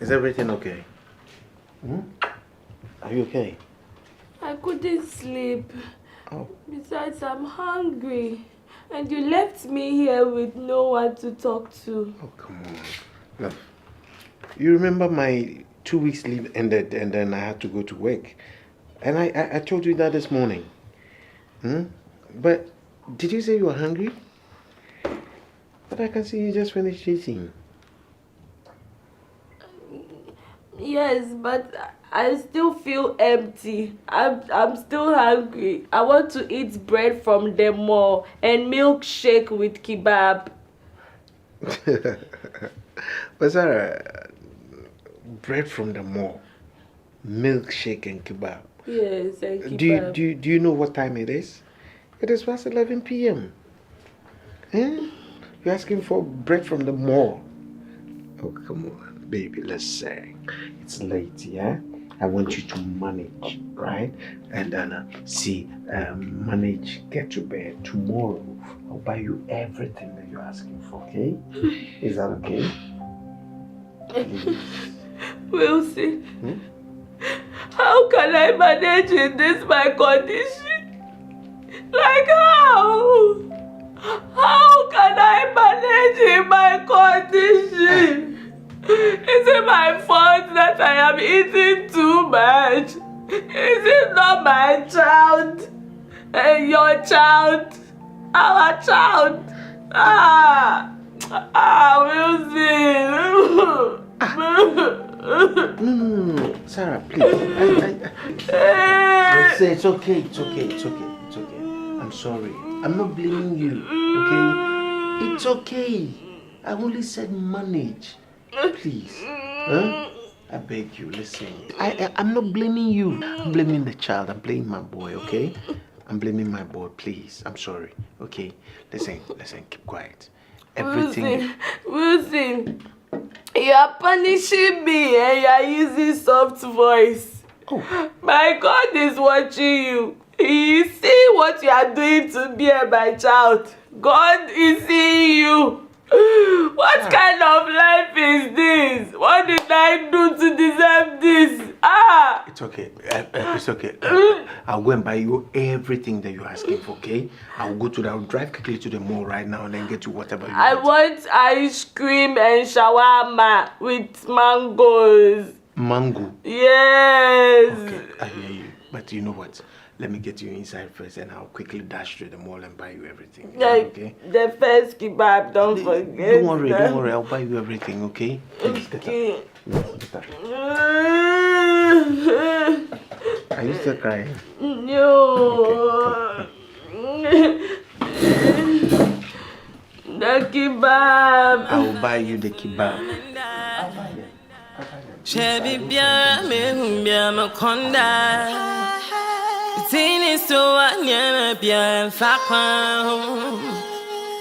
Is everything okay? Are you okay? I couldn't sleep. Oh. Besides, I'm hungry. And you left me here with no one to talk to. Oh, come on. Look, you remember my 2 weeks leave ended and then I had to go to work. And I told you that this morning. But did you say you were hungry? But I can see you just finished eating. Yes, but I still feel empty. I'm still hungry. I want to eat bread from the mall and milkshake with kebab. But Sarah, bread from the mall, milkshake and kebab. Yes, and kebab. Do you know what time it is? It is past 11 p.m. You're asking for bread from the mall. Oh, come on, baby, let's say. It's late, yeah? I want you to manage, right? And then, manage, get to bed. Tomorrow, I'll buy you everything that you're asking for, okay? Is that okay? We'll see. How can I manage in this my condition? Like how? How can I manage in my condition? Is it my fault that I am eating too much? Is it not my child? And your child? Our child? No. Sarah, please. I say it's okay. I'm sorry. I'm not blaming you, okay? It's okay. I only said manage. Please. I beg you, listen. I'm not blaming you. I'm blaming the child. I'm blaming my boy, okay? I'm blaming my boy, please. I'm sorry, okay? Listen, keep quiet. Everything... Wilson, you are punishing me and you are using soft voice. Oh. My God is watching you. He see what you are doing to me and my child. God is seeing you. What kind of life is this? What did I do to deserve this? It's okay. It's okay. I'll go and buy you everything that you're asking for, okay? I'll drive quickly to the mall right now and then get you whatever you want. I want ice cream and shawarma with mangoes. Mango? Yes. Okay, I hear you. But you know what? Let me get you inside first and I'll quickly dash to the mall and buy you everything. Okay? The first kebab, don't forget. Don't worry. I'll buy you everything, okay? Please, okay. Get up. Are you still crying? No. Okay. The kebab. I'll buy you the kebab. I'll buy it. Tini so anyana bia fakwa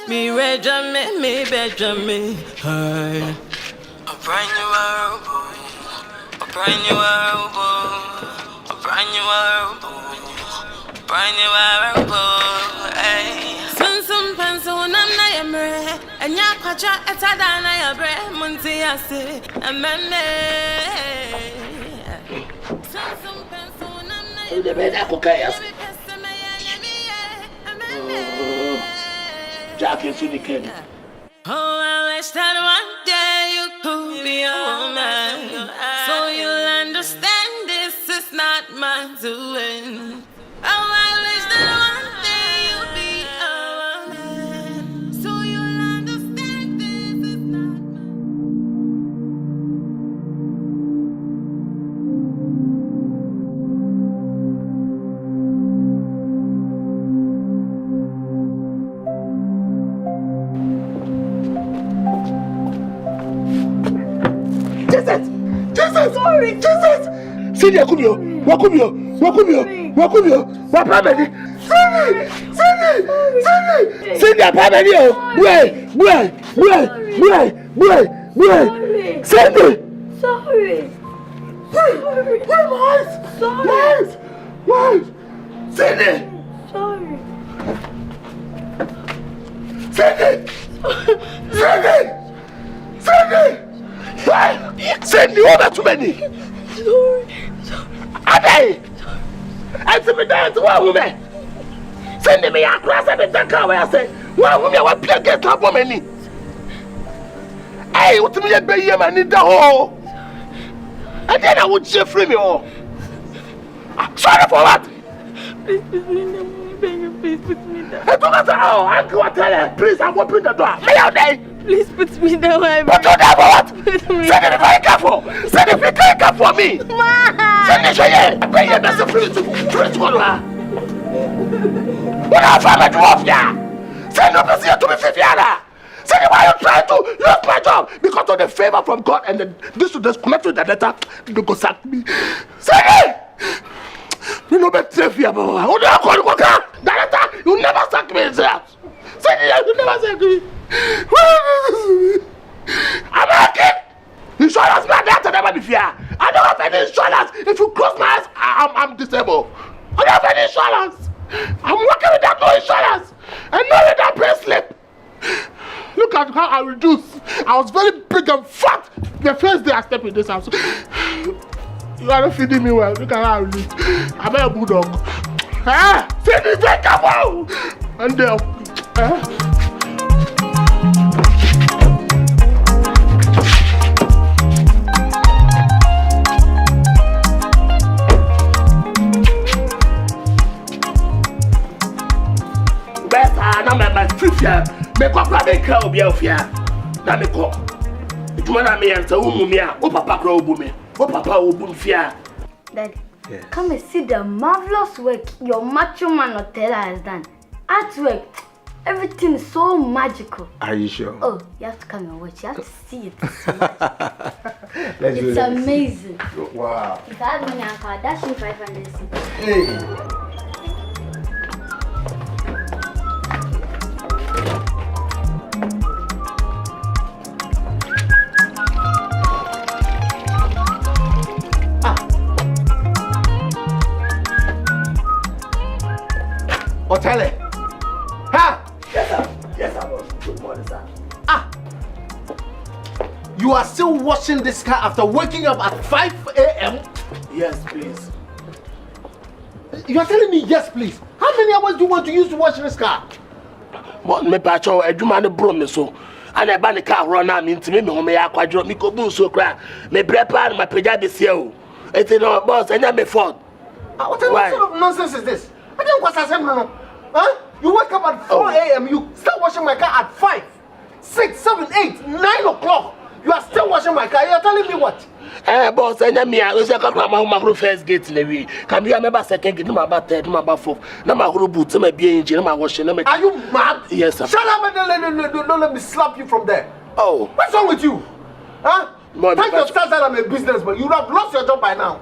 mi reja me beja me hi a brand new boy a brand new boy a brand new boy some pencil nam na yamre anya kwacha etada na yabre munti ase amame some pencil nam na the bed akokayas Jack into the kid. Oh, I wish that one day you could be all mine, so you'll understand this is not my doing. Oh, I wish that one day you'll be all mine, so you'll understand this is not Jesus! Sorry, Jesus! Send Yakubio! What happened? Send your family! Where? Send it! Sorry! Where? Send it! Sorry! Send it! Send the order too many. Sorry. Ade! I see me dance to one woman. Send me across and the car where I say, one woman will play against that woman. Hey, what do you be here, man? In the hole. And then I would say free me all. Sorry for what? Please put me in the room. Please put me down. I don't know. Oh, Uncle, tell her. Please, I'm opening the door. Me out there. Please put me down. Put you down for what? Put me Send it very careful. Send it very careful for me. Send it here. Bring your best friend to her. What have I made off here? Send your best to me, Fifiana. Send it while you're trying to lose my job because of the favor from God and this will disconnect with the letter. You go sack me. Send it. You know better fear, but I don't call you. Director, you never sack me in the house. Say you never sack me. I'm working. Insurance man, that's never be fair. I don't have any insurance. If you close my eyes, I'm disabled. I don't have any insurance. I'm working without no insurance and not without pay slip. Look at how I reduced. I was very big and fat the first day I stepped in this house. You are not feeding me well. Look at how I live. I'm a bulldog. Say this way, come on! And then, best I know my fifth year. Make up my car will be out here. Now me call. It's one of me and say, oh, Papa, grow me. Oh, Papa, oh, fear. Daddy, yes. Come and see the marvelous work your macho man OTEELE has done. Artwork, everything is so magical. Are you sure? Oh, you have to come and watch. You have to see it. It's amazing. Wow. If I had money, I'll dash you 500. Hey. OTEELE. Ha! Yes, sir. Yes, sir. Good morning, sir. You are still washing this car after waking up at 5 a.m.? Yes, please. You are telling me yes, please. How many hours do you want to use to wash this car? Me pacho, eduma ne bro me so. And I ban the car run am into me home ya kwadro me ko bu so kra. Me prepare my peja be see o. It no boss, enya me fault. What sort of nonsense is this? I didn't want to say no. Huh? You wake up at 4 a.m. You start washing my car at 5, 6, 7, 8, 9 o'clock. You are still washing my car. You are telling me what? Boss, enya me a say ka my first gate in the way. Can you remember second gate, no about third, no about fourth. No my boot, no my be engine, no my washing, no my. Are you mad? Yes, sir. Shut up and don't let me slap you from there. Oh. What's wrong with you? Huh? Boy, Thank your stars that I'm a businessman. You would have lost your job by now.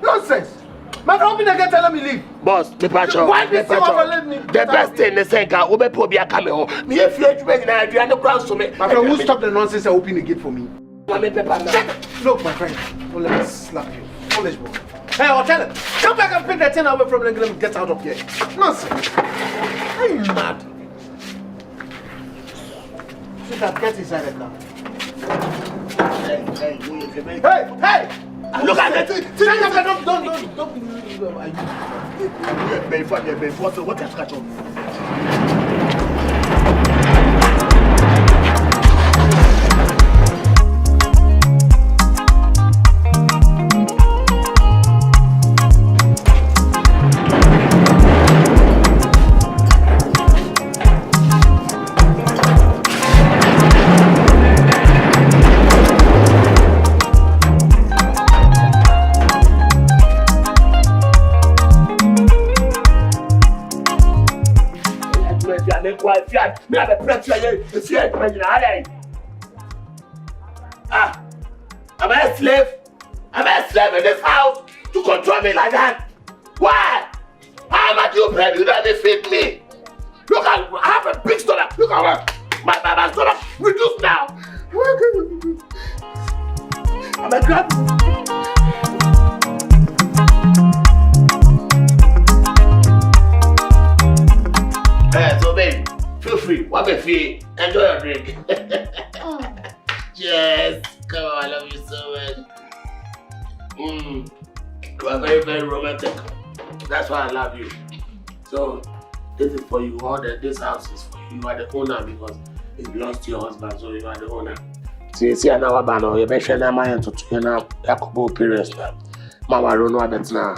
Nonsense. Man, open again, tell me leave. Boss, me pacho. Why did you ever let me? The best thing they say, "Ga obe po bi akame ho." Me if you me na aduane kra so me. My friend, who stop the nonsense and open the gate for me? Me pepper na. Look, my friend, don't let me slap you. Foolish boy. Hey, OTEELE, come back and pick that thing away from me and let me get out of here. Nonsense. Are you mad? Sit down, get inside the car. Hey! Look at it. Don't. What has got on? Me have a pressure here. It's here. Am I a slave? Am I a slave in this house to control me like that? Why? How am I to pay? You don't fit me. Look at, I have a big stomach. Look at my stomach reduced now. I'm a grab. So baby, feel free. What be free? Enjoy your drink. Yes, come on. You are very, very romantic. That's why I love you. So, this is for you. This house is for you. You are the owner because it belongs to your husband, so you are the owner. See, I know about you. Make sure I'm to you now. Yakubu periods now. Mama don't know about now.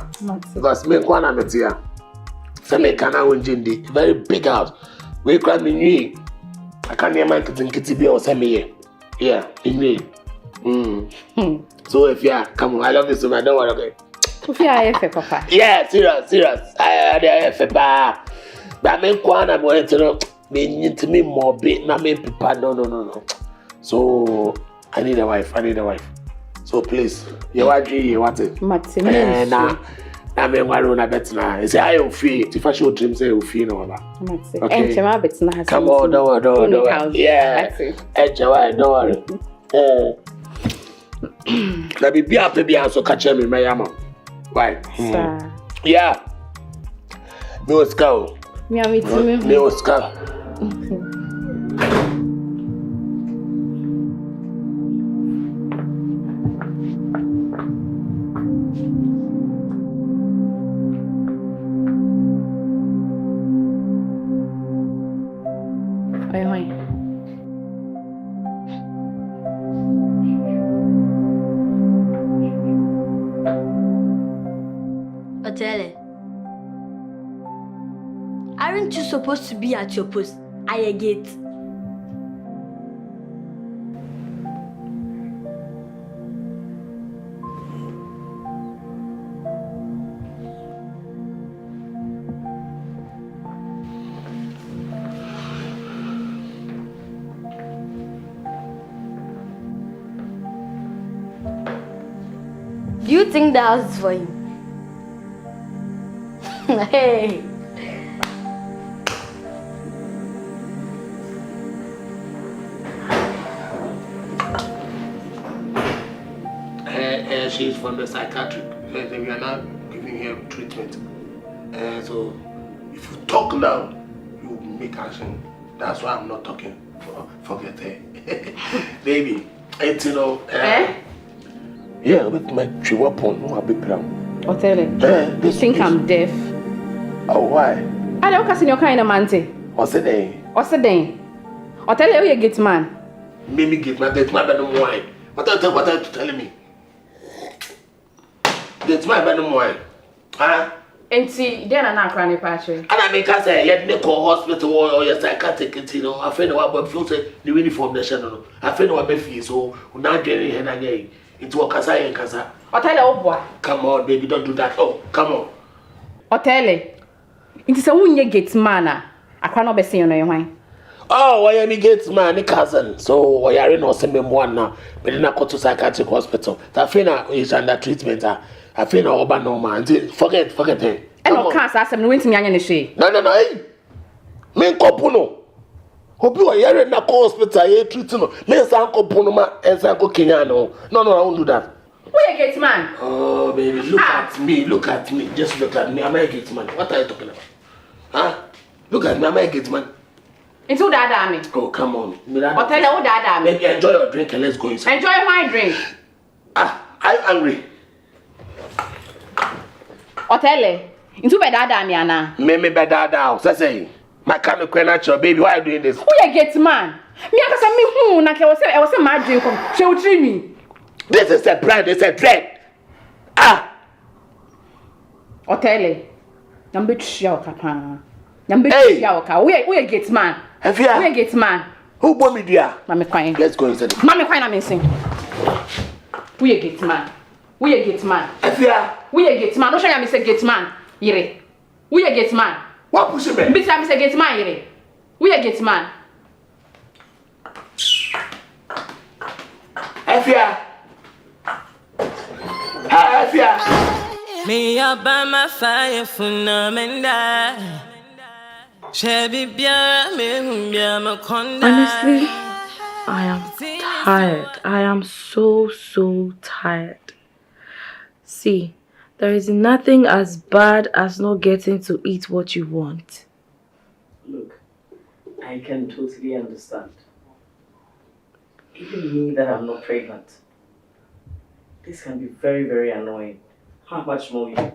Because me kwana metia. Say me kana winjindi. Very big house. We cry me. I can't hear my kitty be or send me. Yeah, in me. So if you come on, I love you so much. Don't worry, okay? If you are papa. Yeah, serious. I am papa. But me kwana boy to know. Me need to me more bit. Not me papa. No. So I need a wife. So please, you want it? Martina. I'm a one better now. Say I will feel. If I show dream, say you feel no more. Okay. Come on, don't worry. Yeah. Don't worry. Let me be happy. Be also catch me, my mama. Why? Yeah. Me was cow. Me was cow. OTEELE, aren't you supposed to be at your post at your gate? Do you think the house is for you? Hey. She's from the psychiatric. We are not giving her treatment. So if you talk now, you make action. That's why I'm not talking. Forget her. Baby, it's yeah, with my chihuahua, no, I'll be proud. OTEELE, you think I'm deaf? Oh, why? I don't catch in your kind of man. What's the day? OTEELE, you get man. Maybe get my bedroom wine. What are you telling me? Get my bedroom wine. Huh? And see, then I'm not crying, Patrick. And I make us say, you have to hospital or your psychiatric, I feel what feels the uniform, the channel. I feel what me so now getting here again. It's what Kasa and Kasa. OTEELE, come on, baby, don't do that. Oh, come on. OTEELE, it is a woman gets mana. I cannot be saying on wine. Oh, why am I get my cousin? So why are you not sending one now? But then I go to psychiatric hospital. That Fina is under treatment. I feel no over no man. Forget him. And no cancer, I'm going to me and she. No, hey. Men kopuno. Hope you are here in the hospital. You treating no. Men san kopuno ma and san ko Kenyano. No, I won't do that. Who you get man? Oh, baby, look at me. Just look at me. I'm a get man. What are you talking about? Huh? Look at me. I'm a get man. It's all that me. Oh, come on. OTEELE, all that me. Maybe enjoy your drink and let's go inside. Enjoy my drink. I'm angry. OTEELE, into bed that me ana. Me better down. Say, my kind of natural baby. Why are you doing this? Who you get man? Me aka say me hu na ke was say my drink come. She will treat me. This is a brand. It's a dread. OTEELE, number 3 papa. Number 3 oka. Who you get man? Who you get man? Who bought me there? Mama kwine. Let's go inside. Mama kwine na me sing. Who you get man? Who you get man? Who you get man? No show me say get man. Yire. Who you get man? What push me? Bitch me say get man yire. Who you get man? Efia. Me up by my fire for namenda. Honestly, I am tired. I am so tired. See, there is nothing as bad as not getting to eat what you want. Look, I can totally understand. Even me that I'm not pregnant. this can be very, very annoying. How much more you?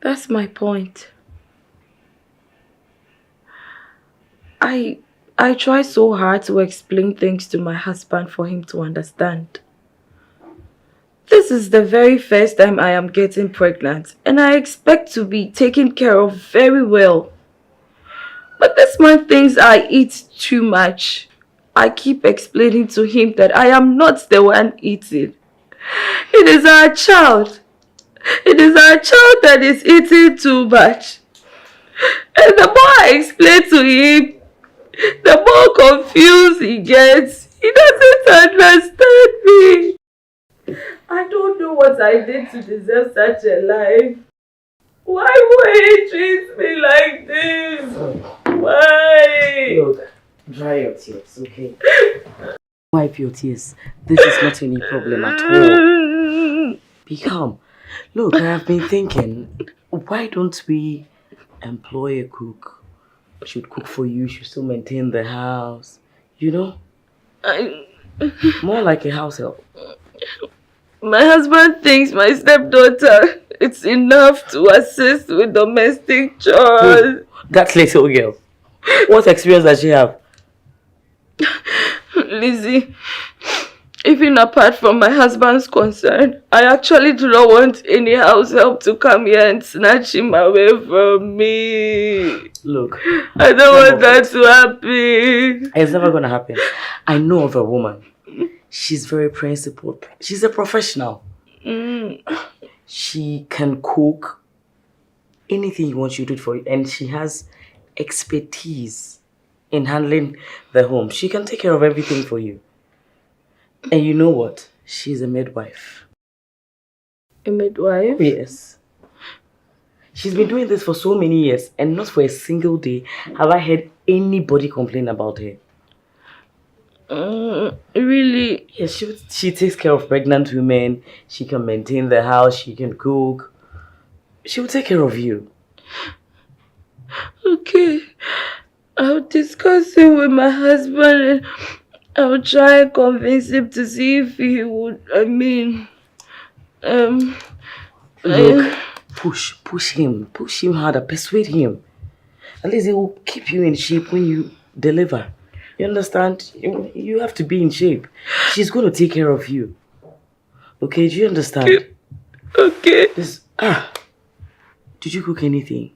That's my point. I try so hard to explain things to my husband for him to understand. This is the very first time I am getting pregnant, and I expect to be taken care of very well. But this man thinks I eat too much. I keep explaining to him that I am not the one eating. It is our child. It is our child that is eating too much. And the more I explain to him, the more confused he gets. He doesn't understand me. I don't know what I did to deserve such a life. Why would he treat me like this? Why? Look, dry your tears, okay? Wipe your tears. This is not any problem at all. Be calm. Look, I have been thinking, why don't we employ a cook? She would cook for you, she would still maintain the house. You know? More like a house help. My husband thinks my stepdaughter is enough to assist with domestic chores. That little girl. What experience does she have? Lizzie, even apart from my husband's concern, I actually do not want any house help to come here and snatch him away from me. Look, I don't want that to happen. It's never gonna happen. I know of a woman. She's very principled. She's a professional. She can cook anything you want, you do it for you. And she has expertise in handling the home. She can take care of everything for you. And you know what? She's a midwife. A midwife? Yes. She's been doing this for so many years, and not for a single day have I heard anybody complain about her. Really? Yes, she takes care of pregnant women. She can maintain the house. She can cook. She will take care of you. Okay. I'll discuss it with my husband and I'll try and convince him to see if he would, Look, push him harder, persuade him. At least it will keep you in shape when you deliver. You understand? You have to be in shape. She's going to take care of you. Okay, do you understand? Okay. Did you cook anything?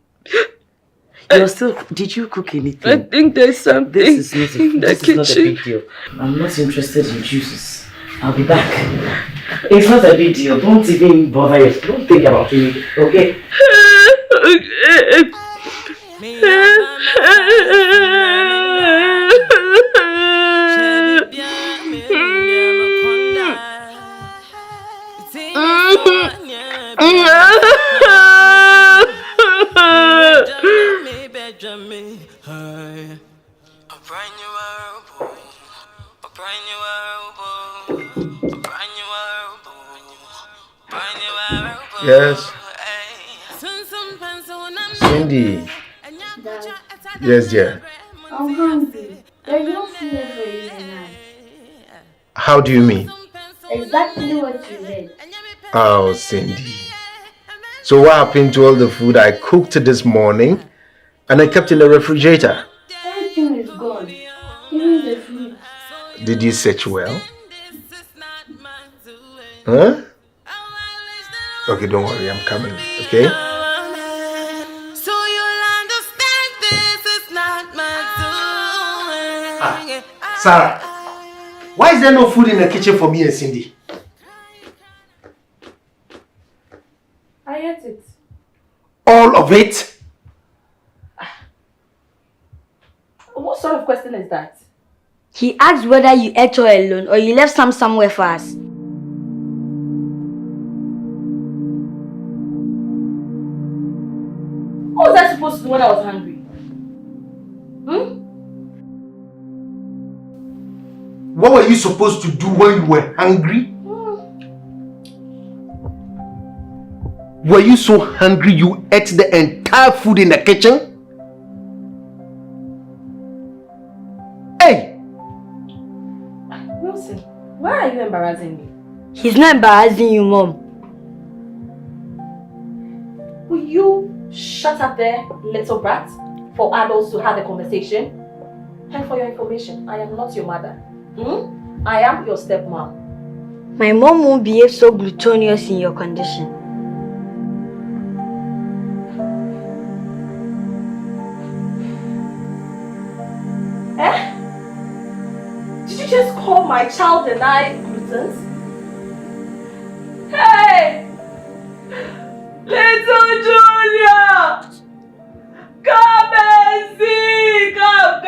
Did you cook anything? I think there's something this is in the kitchen. Not a big deal. I'm not interested in juices. I'll be back. It's not a big deal. Don't even bother yourself. Don't think about it. Okay? Okay. Yes. Cindy. Dad, Yes, dear. I'm hungry. There's no food for you tonight. How do you mean? Exactly what you did. Oh, Cindy. So what happened to all the food I cooked this morning and I kept in the refrigerator? Everything is gone. Even the food. Did you search well? Huh? Okay, don't worry, I'm coming, okay? So you'll understand this is not my doing. Sarah, why is there no food in the kitchen for me and Cindy? I ate it. All of it? What sort of question is that? He asked whether you ate all alone or you left some somewhere for us. What was I supposed to do when I was hungry? What were you supposed to do when you were hungry? Were you so hungry you ate the entire food in the kitchen? Hey! Wilson, why are you embarrassing me? He's not embarrassing you, Mom. Will you shut up there, little brat, for adults to have a conversation? And for your information, I am not your mother. I am your stepmom. My mom won't behave so glutinous in your condition. Eh? Did you just call my child and I glutens? Hey! Little Julia! Come and see! Come!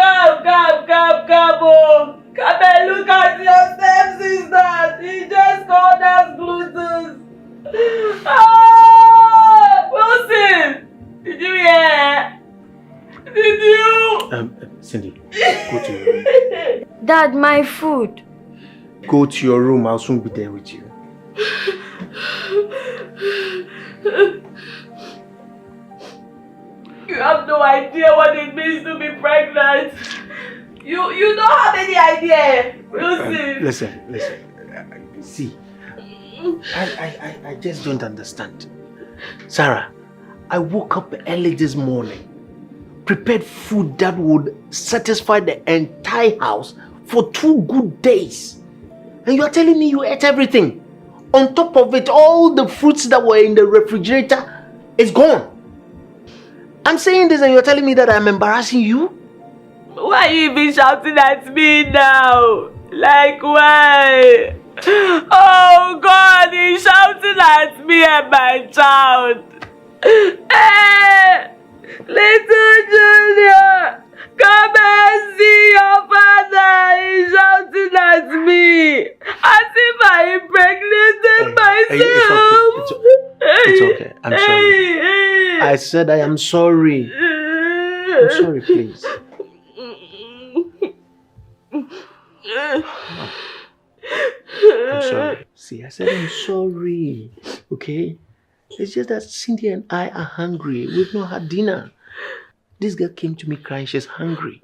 Oh. Come and look at your stepsister! He just called us glutens! Ah! Wilson! Did you hear? Did you? Cindy, go to your room. Dad, my food. Go to your room, I'll soon be there with you. You have no idea what it means to be pregnant. You don't have any idea. Wilson. Listen. See, I just don't understand. Sarah, I woke up early this morning, prepared food that would satisfy the entire house for 2 good days. And you are telling me you ate everything. On top of it, all the fruits that were in the refrigerator is gone. I'm saying this and you're telling me that I'm embarrassing you? Why are you even shouting at me now? Like why? Oh God, he's shouting at me and my child. Hey, little Julia, come and see your father. He's shouting at me as if I impregnated myself. It's okay. I'm sorry. I said I am sorry. I'm sorry, please. I'm sorry. See, I said I'm sorry. Okay? It's just that Cindy and I are hungry. We've not had dinner. This girl came to me crying. She's hungry.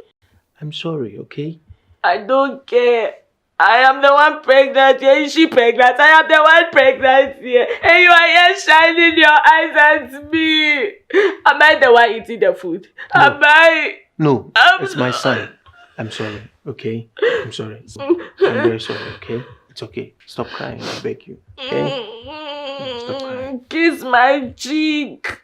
I'm sorry, okay? I don't care. I am the one pregnant here. Is she pregnant? I am the one pregnant here. And you are here shining your eyes at me. Am I the one eating the food? No. Am I? No, it's my son. I'm sorry, okay? I'm sorry. I'm very sorry, okay? It's okay. Stop crying, I beg you. Okay? Stop crying. Kiss my cheek.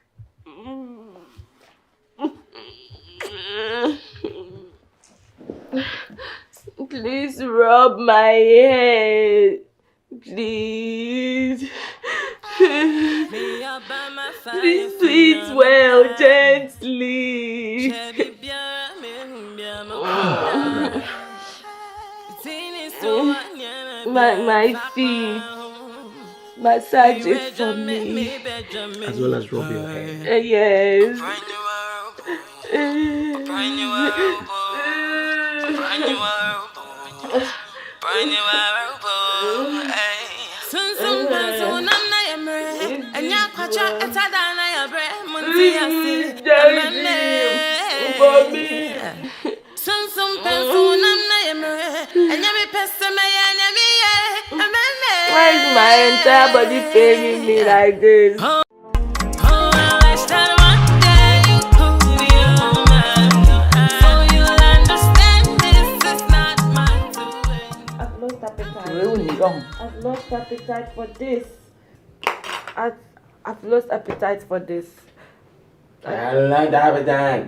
Please rub my head. Please. Please do it well, gently. My feet. Massage it for me. As well as rub your hair. Yes. Why is my entire body paining me like this? I've lost appetite for this. I've lost appetite for this. I like that appetite.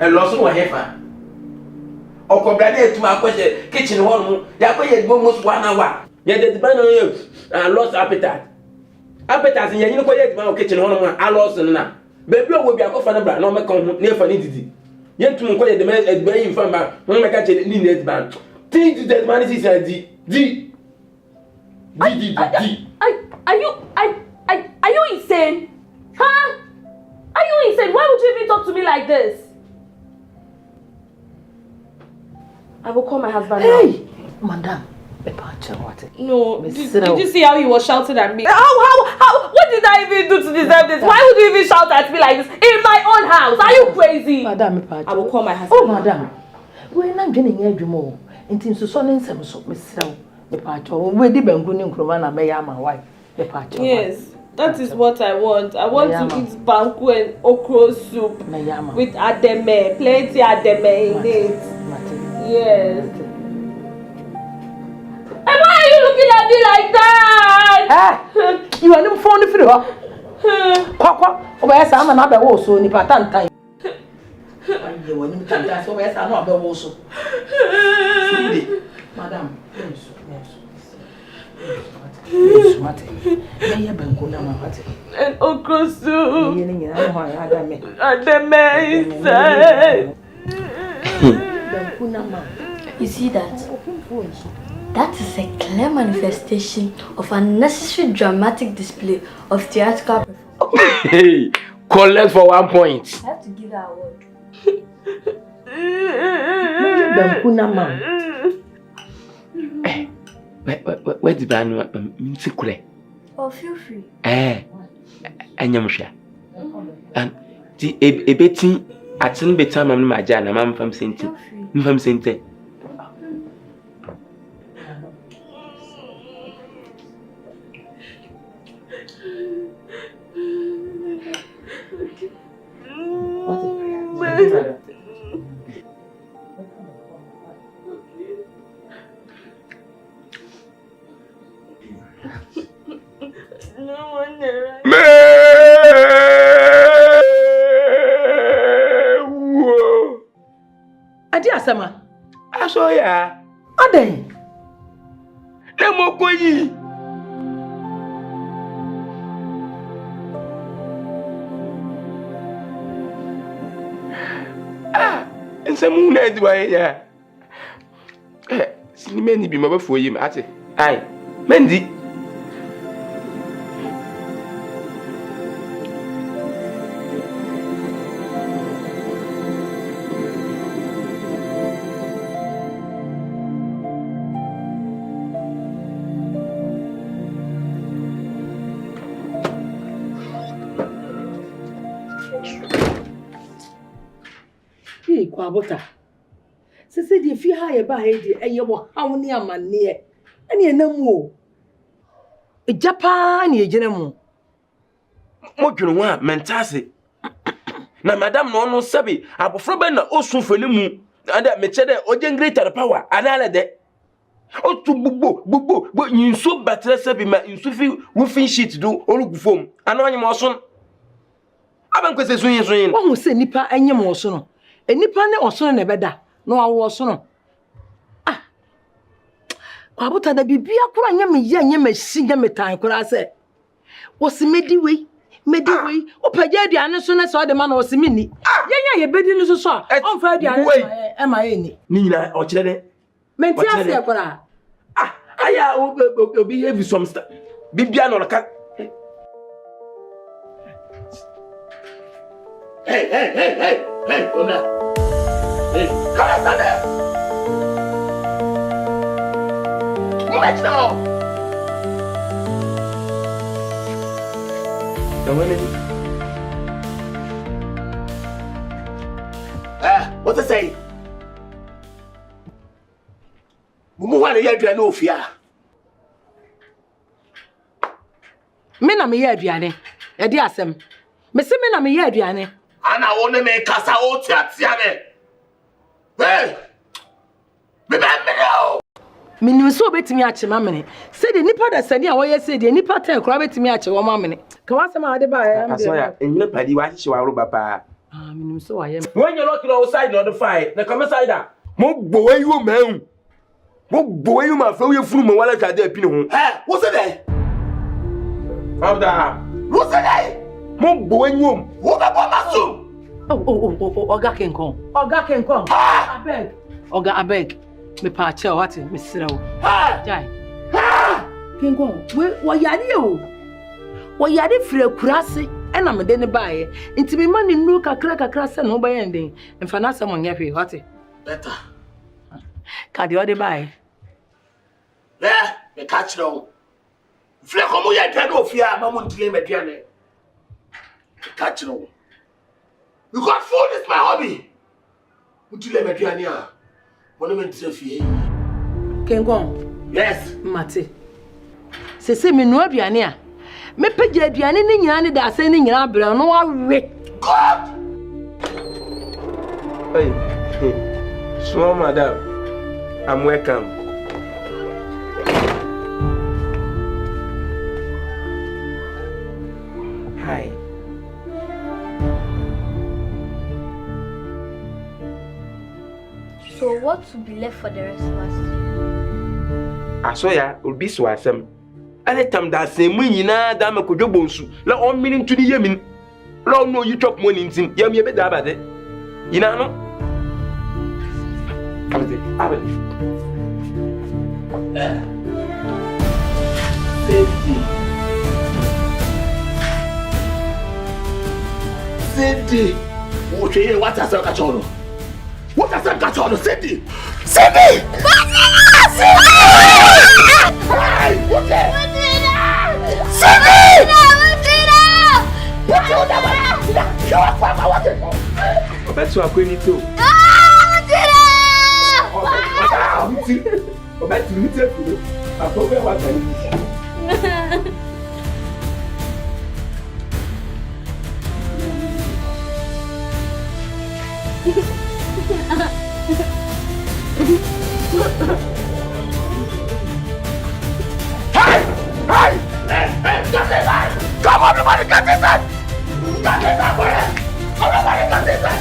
A loss of heifer. Or compare to my question, kitchen one, Yakoya almost 1 hour. Yet the man on you, I lost appetite. Appetite, and you know, my kitchen one, I lost now. Baby will be a coffin, no make near for nitty. Yet to inquire the man at Bay from my when I catch it in that band. Think that man is a D. Are you insane? Huh? Are you insane? Why would you even talk to me like this? I will call my husband now. Madam. No, did you see how he was shouting at me? How? What did I even do to deserve this? Why would you even shout at me like this in my own house? Are you crazy? Madam, I will call my husband. Oh, madam. We're not getting any more. And things so soon and some so, Miss Row. Yes, that is what I want. I want to eat banku and okra soup with ademe, plenty ademe in it. Yes. And why are you looking at me like that? You are not phone for her. Quack, where's I'm another also, Nipatan. You want him to dance over as I'm not also. Madam, and okra soup. Ademe inside. You see that? That is a clear manifestation of unnecessary dramatic display of theatrical performance. Hey, collect for 1 point. I have to give her a word. Where the band? Oh, feel free. Anyamsha. And the a betting at some better mamma, my jana, mam from Saint. From Saint. Adi Asama. I saw ya. Ade. Nemo koyi. Nsamu na edwa ya. Sinime ni bi mabafo yim ate. Ai. Mendi. Kwabota. Sese di fi ha ye ba ha di eye wo hawo ne amane ene enam o. Ejapa ne ejene mu. Mo dwunu ho a mentase. Na madam no no sabi abofro be na osunfani mu. Ada me che de oje greater power anale de. Otu bubo yinso batre sabi ma insufi roofing sheet do olugufom. Ana onye mo so. Aban kwese sunyin. Wo hu se nipa enye mo so no. Enipa ne osono ne beda no awo osono kwabota da bibia kura nya me ye nya mashi nya metan kura se wosi mediwe opaja aduane so na so de ma na wosi mini yenya ye bedi no so onfa aduane e ma ye ni nyina o kire de menti ase kura aya obi heavy some stuff bibia no ka Hey, Ona. Hey, come on, stand there. Move now. What's it say? Mumu wana ya aduane ofia. Me na me ya aduane. E di asem. Me se me na me ya aduane. Ana one me kasa o tiatia me. Hey! Me ba me now. Me ni so betimi ache mamene. Se de nipa da sani a wo ye se de nipa ten kura betimi ache wo mamene. Ka wa sema ade ba ya. Asoya, enye padi wa hihye wa roba pa. Me ni so wa ye. When you look outside on the fire, na come inside that. Mo gbo you man. Mo gbo you ma fa we funu mo wala twade apini ho. What's it there? Abda. What's it there? Mo gbo you. Wo ba bo maso. Oga Kenkon. Abeg. Oga abeg. Me pa che what me sira wo. Jai. Kenkon, wo yare o. Wo yare fire kurase e na me de ne baaye. Nti me ma ne nu kakra se no ba yenden. Mfa na asem onye hwe what? Better. Ka de ode baaye. Me catch no. Fle komo ya dwa no ofia ma mo ntile meduane. Catch no. Because food is my hobby. Ntile meduane a. Wono me ntile fie. Kenkon, Yes. Mate. Se me no aduane a. Me pagya aduane ni nyina ne da ase ni nyina bra no awe. God. Hey. Small madam. I'm welcome. Hi. So what will be left for the rest of us? Asoya will be so asem. Anytime that same nyina da makodwo bonsu. La on meaning to the yemin. La no you chop money ntim. Yam ye be da ba de. Yina no. Abete. Cindy. What you what has that on? What has that got on? Cindy. Cindy. Hey, what the? Cindy. What you doing? You are from what? Obetu akweni to. Obetu ni te fudo. Akobe wa tani. Hey! Come on, everybody, get this out! Get this out, boy! Everybody, get this out!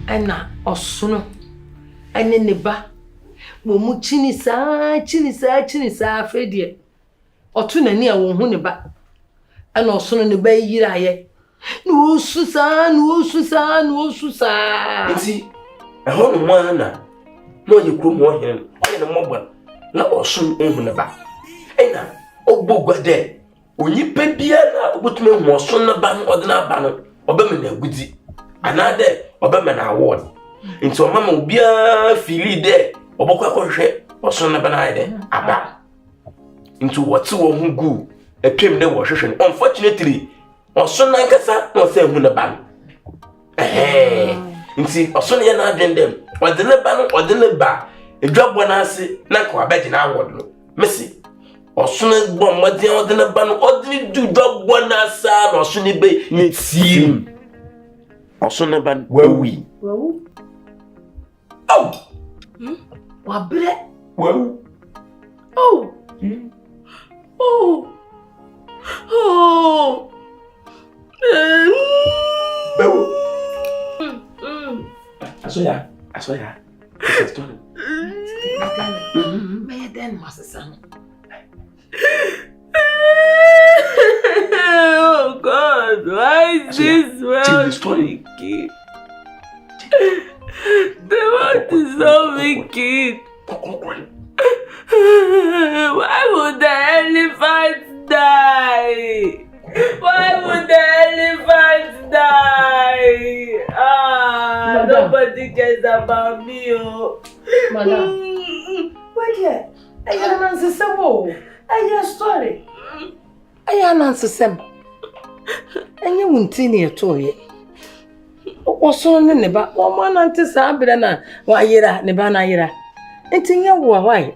Ena osono ene neba wo mu chini saa afedie otu nani a wo hu neba ena osono neba yira ye no osu saa Nti eho no mo na no ye krom ho hen oye no mogba na osun ehu ne ba ena ogbogwade onyipa bia na obotume hu osun na ba no ode na ba no obeme na agudi anade obeme na award nti o mama obia fili de obokwa kohwe osun na ba na ide aba nti wote wo hu gu etwem de wo hwehwe no unfortunately osun na nkasa no se hu na ba nti osun ye na adwendem ode ne ba edwabo na ase na kwa beji na award no messi osun gbo modin ode ne ba no ode ni du dwabo na asa na osun be ni tim osun ne ba wawi oh wa bre wawu oh bawo asoya this is done me den masasano Oh God, why is this world wicked? The world is so wicked. Why would the elephants die? Why would the elephants die? Nobody cares about me, oh. Madam. Wait here. I am answer some. I am story. I am answer some. And you won't see near to it. What's on the neba? 1 month is a bit na why yera, nebana yera. And think you were why.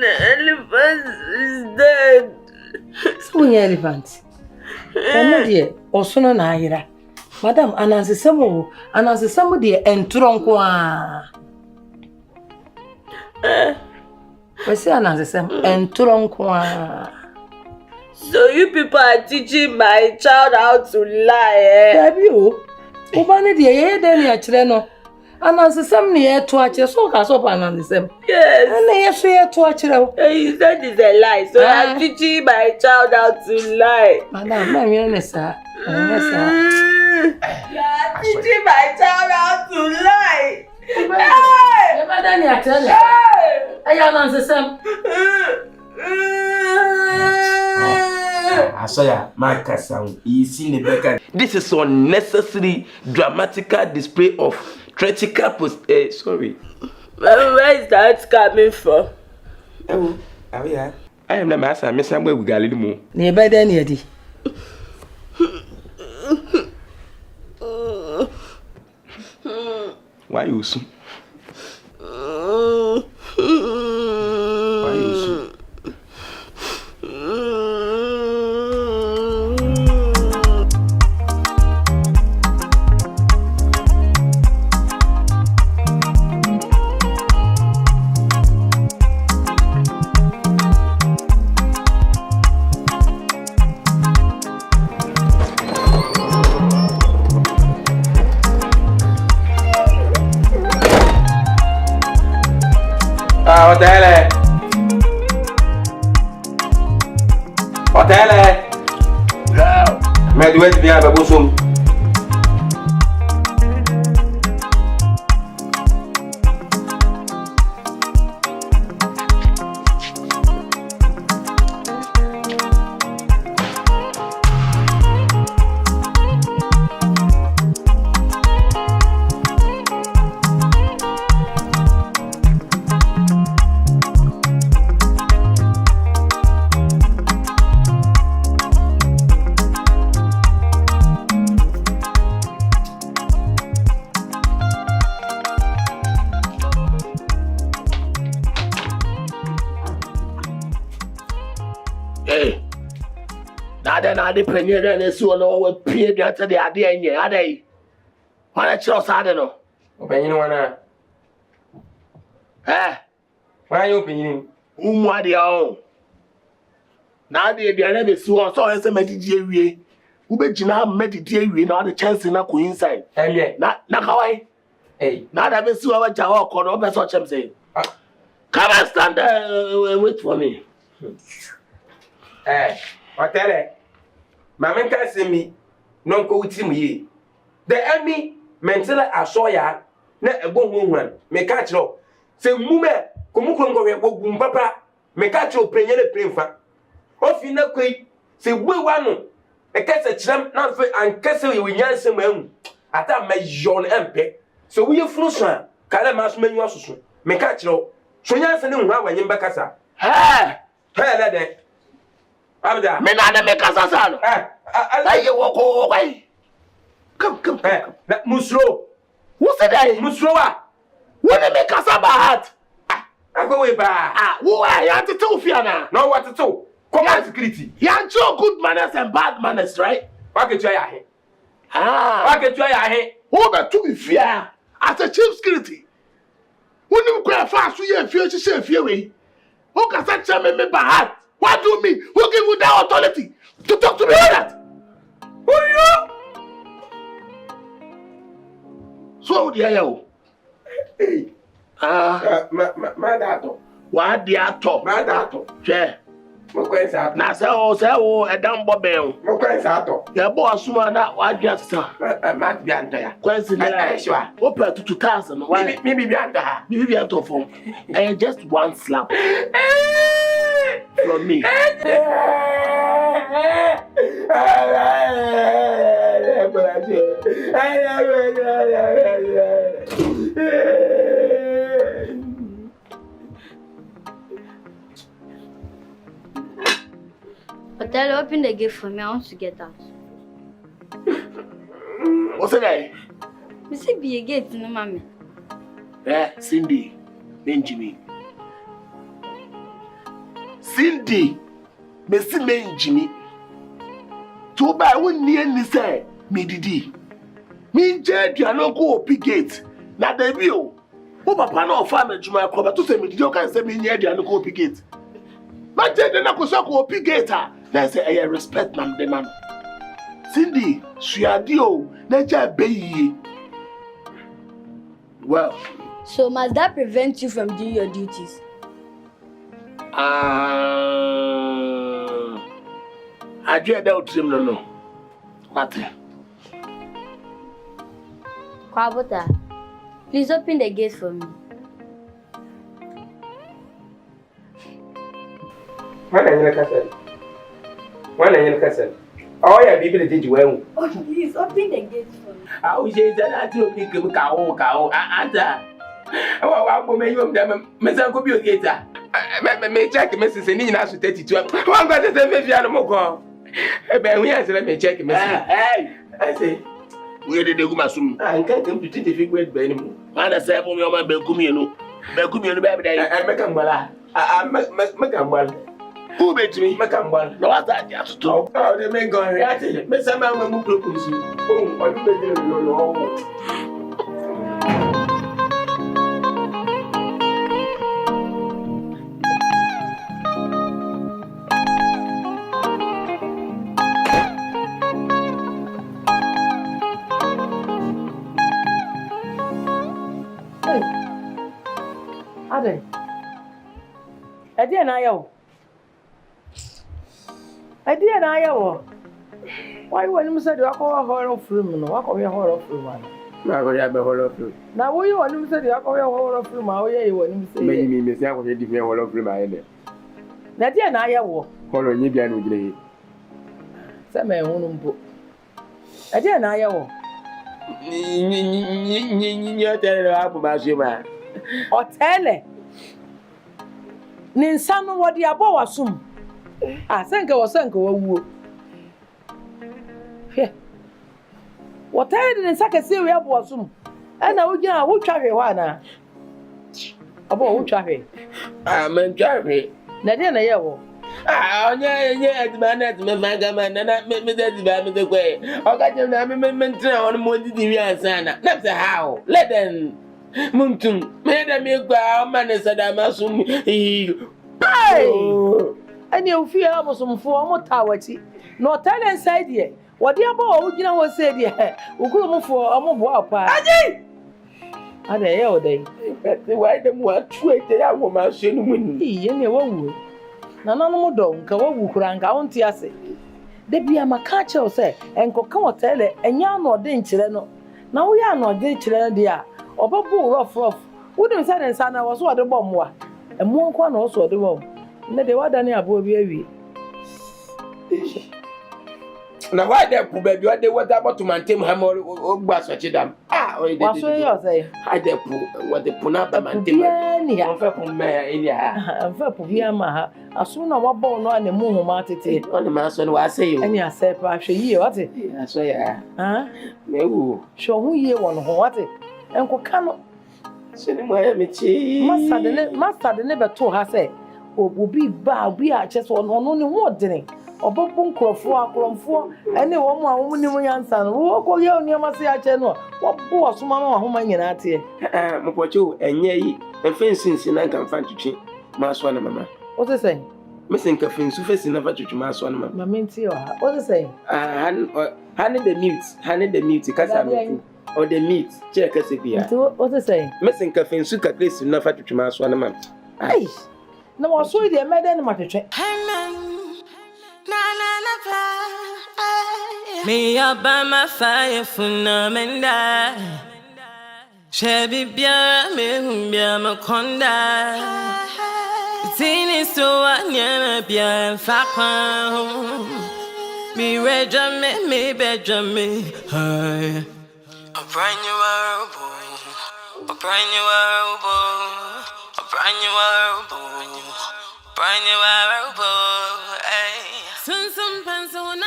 The elephant is dead. So many elephants. Oh dear, or sooner na yera. Madam, anansi somebody entronqua. We say anansi some entronqua. So you people are teaching my child how to lie, eh? Have you? Ubani dear, then you are no. Anansi some near to watch your so cast up anansi some. Yes. And they are to watch it. You said it's a lie, so I'm teaching my child how to lie. Madam, I'm your sir. You are teaching my child how to lie. Hey! Hey! I am answer some. Asaya, my cousin, you see the back. This is unnecessary dramatical display of theatrical sorry. Where is that coming from? Oh, yeah. I am the master, Miss Samuel Galilimo. Never then, Yeti. Why you so? Why you so? OTEELE. OTEELE. MIDWIFE vient avec Owusu. Hey, now the penny then is so no one paid after the idea in your day. Why not your side? No, Opinion one. eh? Why you opinion? What the own? Now the never saw so as a meditate. Who bet you now meditate? We know the chance in a coincide. Yeah. Not how Hey, now that we see our jaw or over such as saying. Come and stand there, wait for me. OTEELE. Mama can see me. Non go with him ye. The enemy mentally asoya. Na ebo huwan. Me catch lo. Se mume kumukun go we papa. Me catch lo prenye le prenfa. Ofi na kwei. Se we wanu. E kese chram na fe an kese we nyanse mahu. Ata me yon empe. So we funu so kala maso menyu asusu. Me catch lo. So nyanse ne hu awanye mbakasa. Le de. Abda. Me na make us asano. I you walk away. Come. Na musro. Who said that? Musrowa. When they make us about? I go way back. Who are you to tell Fiona? No, what to do? Come on, security. You are show good manners and bad manners, right? What get you here? What get you here? Who but to be fair as a chief security? When you go fast, we have fear to say fear way. Who can such a me bad? What do you mean? Who give you that authority to talk to me like that? Who are you? So, dear, you. Hey. My daughter. What dear talk? My daughter. Chair. Na say, a damn bobel. Your boss, that what just, sir. Might be under ya. Question, open to 2000. Why? Maybe be under her. Maybe out of home. And just one slap from me. OTEELE, open the gate for me. I want to get out. What's it? You see, be a gate, no, mommy. Cindy, Benjamin. Cindy, Messi Benjamin. To buy one near me say, me didi. Me jet, you are not go up gate. Now the view. Who papa no farm to my cover to say me did you can say me near you are not go up gate. But then I go so go up gate. Then say I respect man the man. Cindy, she a deal. Nature be. Well. So must that prevent you from doing your duties? I dread out him no. What? Kwabota, please open the gate for me. When are you castle? When are you castle? Oh, yeah, people did you well. Oh, please open the gate for me. I will say that I will pick a cow. Anta. I will make them, Miss Uncle Gator. May check Mrs. and Nina to 32. One got the same animal. We answer, let me check Mrs. Hey, I say, where did you go, Masum? I can't come to the figure with Benjamin. I say, for me, my Belcumino. Belcumino, baby, I make a mala. I make a mala. Who made me make a mala? No, I thought you have to talk. Oh, they make go react. Miss Amman will look at you. Oh, what do they do? Ade. Ade na ayo. Ade na ayo. Why when you said you are horror film no? What are you horror film man? Na go ya be horror film. Na wo you when you said you are horror film ma wo ye when you say. Me say ko di me horror film aye de. Na ade na ayo. Horror nyi bia no gire. Say me hunu mpo. Ade na ayo. Ni hotel abu ba so ma. OTEELE. Ni nsa no wo di abo wasum. Ah, senke wawu. Hwe. OTEELE ni nsa kese we abo wasum. E na wo gina wo twa hwe ho ana. Abo wo twa hwe. Ah, man twa hwe. Na de na ye wo. Ah, onye admanat me manga man na me that ba me kwe. Oga je na me ntra on mo di wi ansana. Na say how? Let them Muntum, made a milk man is a damasum. Hey! And you fear almost some form of tawati. No tell inside here. What the about you know was said here? We could move for a more pa. Are they all day? Why them what wait there woman shouldn't win me any one. None more don't go over and count yase. They be a macacho say, and cocoa tell it, and ya no danger. Now we are not danger, dear. Obabu rough. Wouldn't say and son I was what the bomb was. And one corner also the bomb. Let the water near above you. Now, why there, baby? What they want about to maintain him or grass what you done? Ah, what's you say? I dare what the punapa maintain. Yeah, I'm for me, yeah, I'm for Piama. As soon as I was born on the moon, Martin, on the master, I say, and you say, perhaps a year, what it? I say, huh? No, show who ye one, what it? And Kokano. Master never told her, say, will be bad, we are just on only watering. Or Bobun for any woman who answer. Who call you near Massia Channel? What boss, Mamma, whom I get here? Mopocho, and ye, and fencing in I can find to change. Maswana, Mamma. What is saying? Missing Caffeine, so facing never to Maswana, Mamma. What is saying? Honey the mute, because or the meat, check us if you are. What is saying? Missing Caffeine, suka place never to Maswana, Mamma. Ay, no, I saw the madam matter. Me up by my fire for namenda. Shabby bia me bia makonda. Tini so anya bia fakwa. Me redra me bedra me. Hi. A brand new world, a brand new world, a brand new world, brand new world. Hey. Some pencil on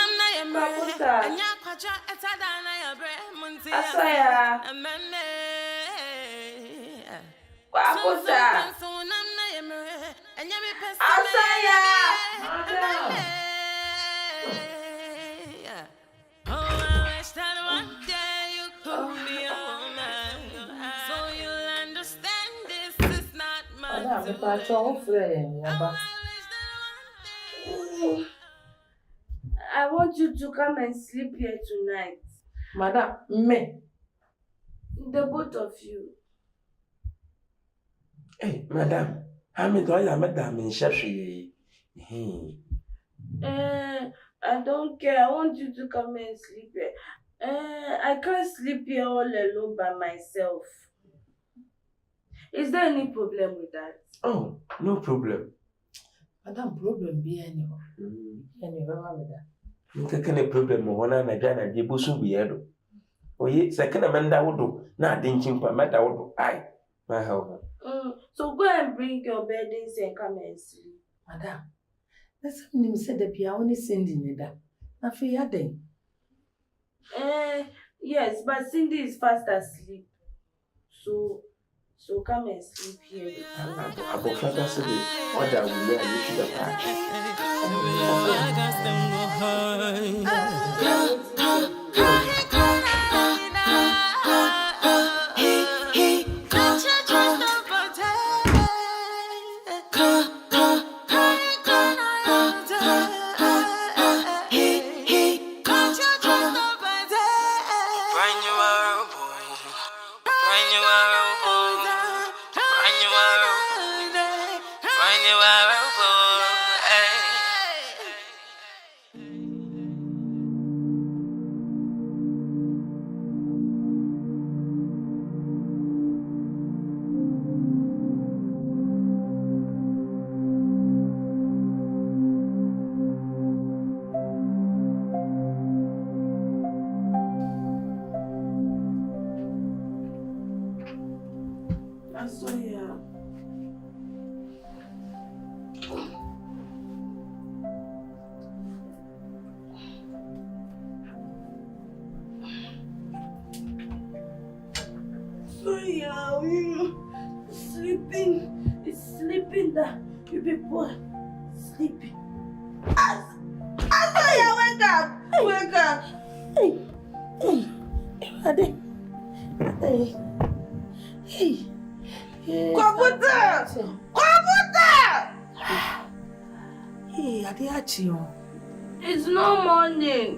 Asaya. Wakusa. Asaya. Oh, I wish that one day you could be a woman, so you'll understand this is not my I want you to come and sleep here tonight. Madam, me. The both of you. Hey, madam, how many do I madam in Shashi? I don't care. I want you to come and sleep here. I can't sleep here all alone by myself. Is there any problem with that? Oh, no problem. Madam, problem be any. Any with that. Nkeke problem wona na dwa na de bosu biye do. Oye second amenda wodo na ade nchimpa meda wodo. Ai, my help. So go and bring your beddings and come and sleep. Madam, let's him said the pia only sending that. Na fe ya den. Yes, but Cindy is fast asleep. So come and sleep here. I go further say what that we wear you should Sleeping that you people sleeping. Asamoah, wake up! Wake up! Hey! Kwabuta! Hey, Adiachio. It's no morning.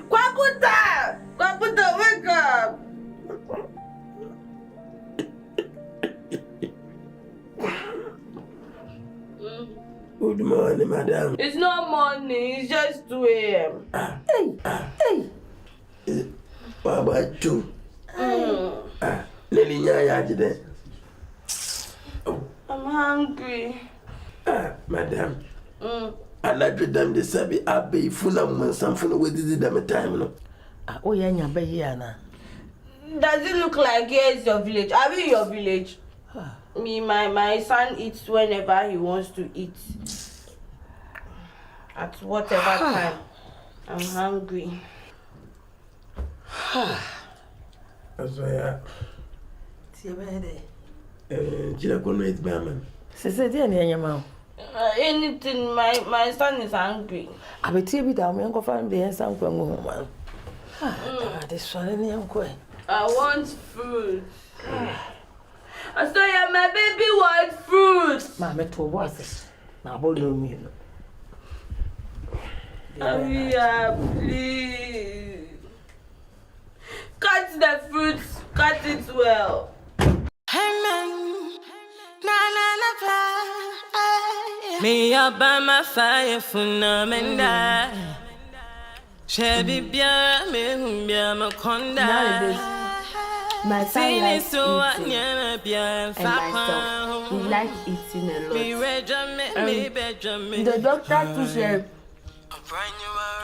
Kwabuta, wake up! Good morning, madam. It's not morning, it's just 2 a.m. Hey! What about you? Lily Nyaya, I'm hungry. Madam. I like them the sabi abe full of something with this damn time. Oh, yeah, baby. Does it look like here's your village? Are we in your village? My son eats whenever he wants to eat. At whatever time. I'm hungry. That's why anything, my son is hungry. I will tell you that I'm going to find the answer. This one, I want fruit. Asamoah, my baby wants fruit. Mamma told was now hold me. Please. Cut the fruits, cut it well. Me up by my fire for namenda. Chevy bia me bia makonda. Nowadays, my son likes eating, and myself, we like eating a lot. The doctor too said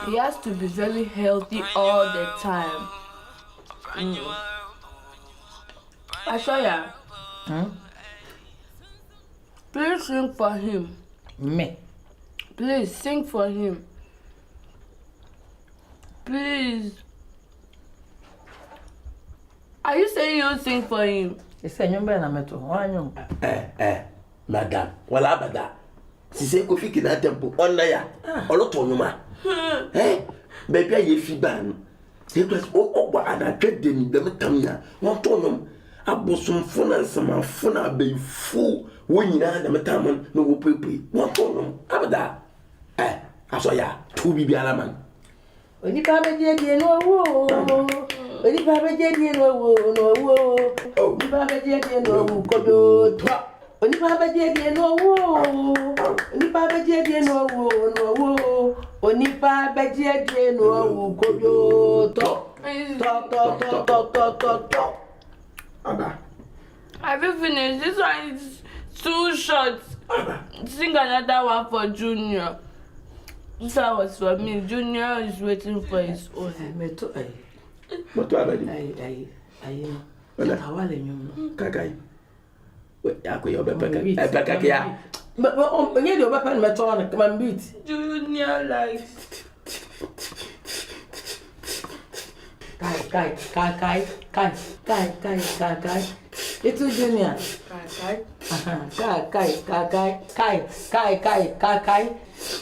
he has to be very healthy all the time. Asamoah, please sing for him. Me. Please sing for him. Please. Are you saying you'll sing for him? It's a number and a metal. Madam, well, abada. She said, go fix that temple on there. Or not on your baby, I feel bad. It was all and I get them the metamina. Not on them. I bought some phone and some phone. Be fool when you had the metaman. No paper. Not on them. Abada. I saw ya. 2 baby alaman. When you come again, no woe. When you come again, no woe, no woe. Oh, you come again, no woe. When you come again, no woe. When you come again, no woe, no woe. When you come again, no woe. Talk. Have you finished? This one is too short. Sing another one for Junior. This one was for me. Junior is waiting for his own. But what about Kakai. Wait, I could but Junior like Kai. Little Junior. Kai.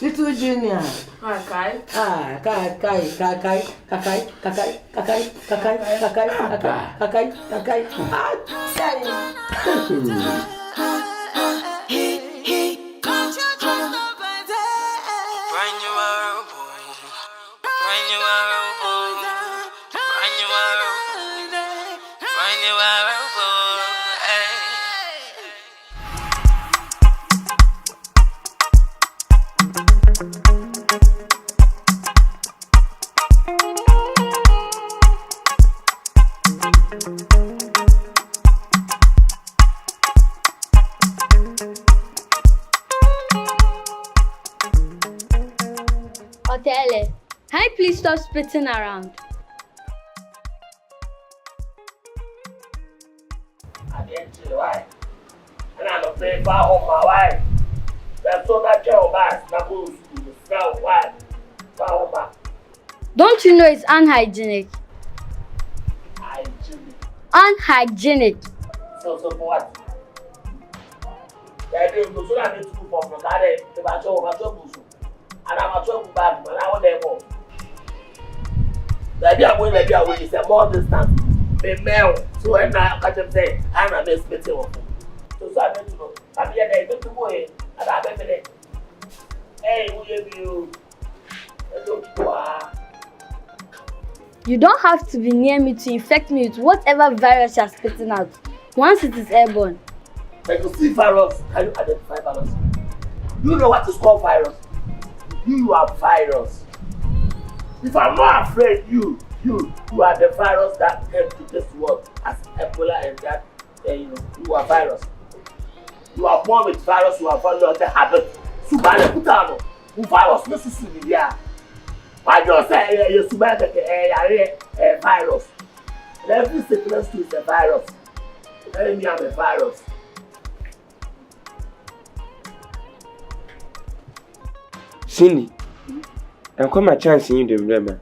Little Junior. Kai. OTEELE, can you please stop spitting around? Why? And I'm afraid for home my wife. That's so that your bass, Nabu, sell why? Don't you know it's unhygienic? Unhygienic. So for what? They do so that need to do for that the batcho busu. And I'm a trouble bad, but I want them more. The idea is a more distant. The male, so when I catch him say, I'm a best better of him. So I need to know. I'm here to go away, and I'm a minute. Hey, who you? You don't have to be near me to infect me with whatever virus you're spitting out. Once it is airborne. Like you see virus, can you identify virus? You know what is called virus? You are virus. If I'm not afraid, you are the virus that came to this world as Ebola and that, you are virus. You are born with virus, you are born with the habit. Subale putano, virus, no susubiya. Why do you say you subale a virus? And every sickness too is a virus. Tell me I'm a virus. Cindy, I'm come a chance in the remember.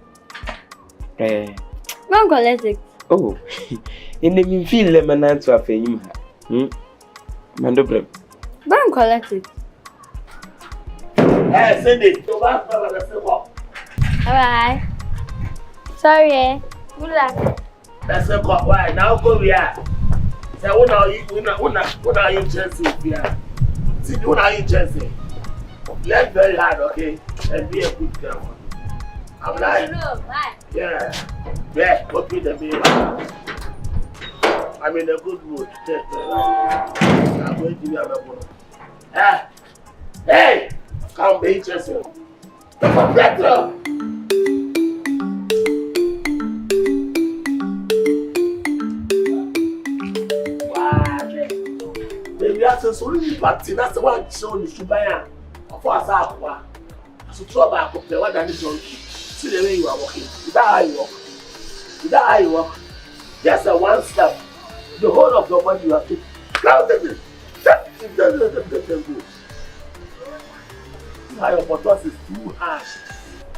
Don't collect it. Oh, in the mean feel lemon answer of him. Mandobrem. Don't collect it. Hey, Cindy, go back to the circle. Alright. Sorry, eh? Good luck. That's a cop. Why? Now go here. Say, what are you chasing here? See, what are you chasing? Learn very hard, okay? And be a good girl. I'm like, yeah, go to the baby. I'm in a good mood. I'm going to be a good. Hey, come be chasing. Come on, better. Baby, I said, so you Martina, the one show you should buy. For Asamoah, so trouble I could play what I need to see the way you are walking. Is that how you walk? Is that how you walk? Just a one step. The whole of your body you have to cloud it. Now your bottom is too harsh.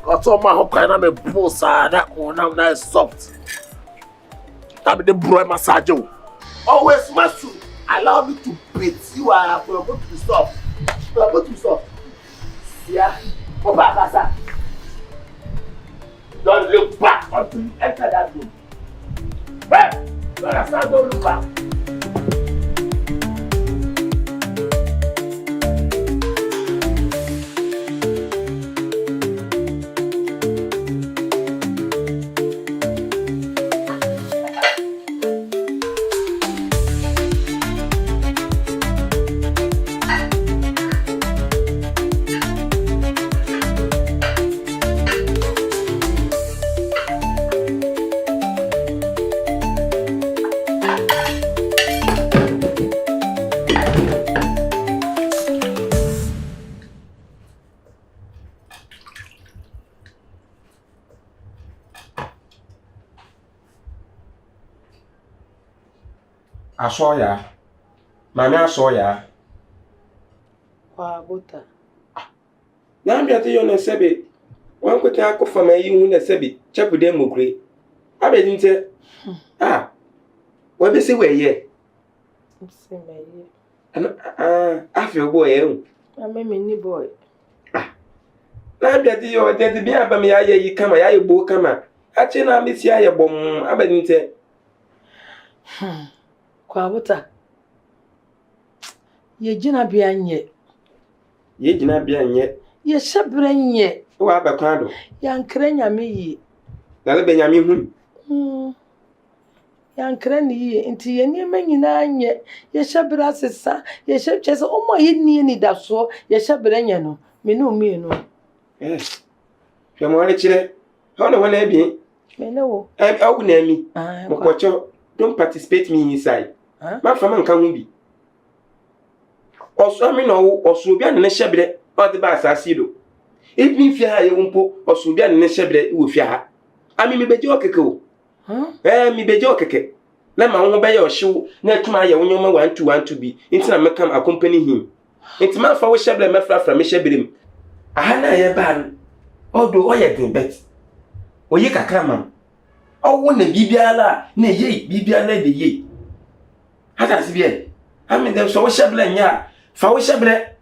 Got some man who kind of a boss that one now is soft. That be the bro massage. Always must allow me to beat you are for your body to be soft. Your body to be soft. Yeah, go back, Asa. Don't look back until you enter that room. Hey, you understand? Don't look back. I saw ya. Mammy, I saw ya. Kwabuta. Now I'm at you on a sebby. One could talk for my you in a sebby. Chap with them, Mugre. I didn't say, ah, what they say, where ye? And I feel boy, I'm a mini boy. Now I'm at you, dead be up by me. I come, I book come. Actually, I miss ya bomb. I didn't say, Kwabuta. Ye jina bianye. Ye did not be an yet. Ye shabrenye. Oh, I'm a candle. Yan krenya me. That'll be Yamin. Yan kreni into ye near many nine ye shabrasa, ye shab chess almost any that so, ye shabrenya no. Me no. Yes. You're more chile. How no one be? Me no. I'm out near me. Don't participate me inside. My family can be. Also, I mean, or so be an neshabre, or the bass as you do. If me fear you won't put or so be an neshabre with fear. I mean, me be joke. Me be joke. Let my own by your shoe, net to my young woman want to be, until I come accompany him. It's my for shabre, my flat from me shabrim. I had a ban. Although I had bet. O ye come. Oh, when the Bibiala, nay, ye, Bibiala de ye. How does it? I mean, there's so shablan ya. Fawo shabre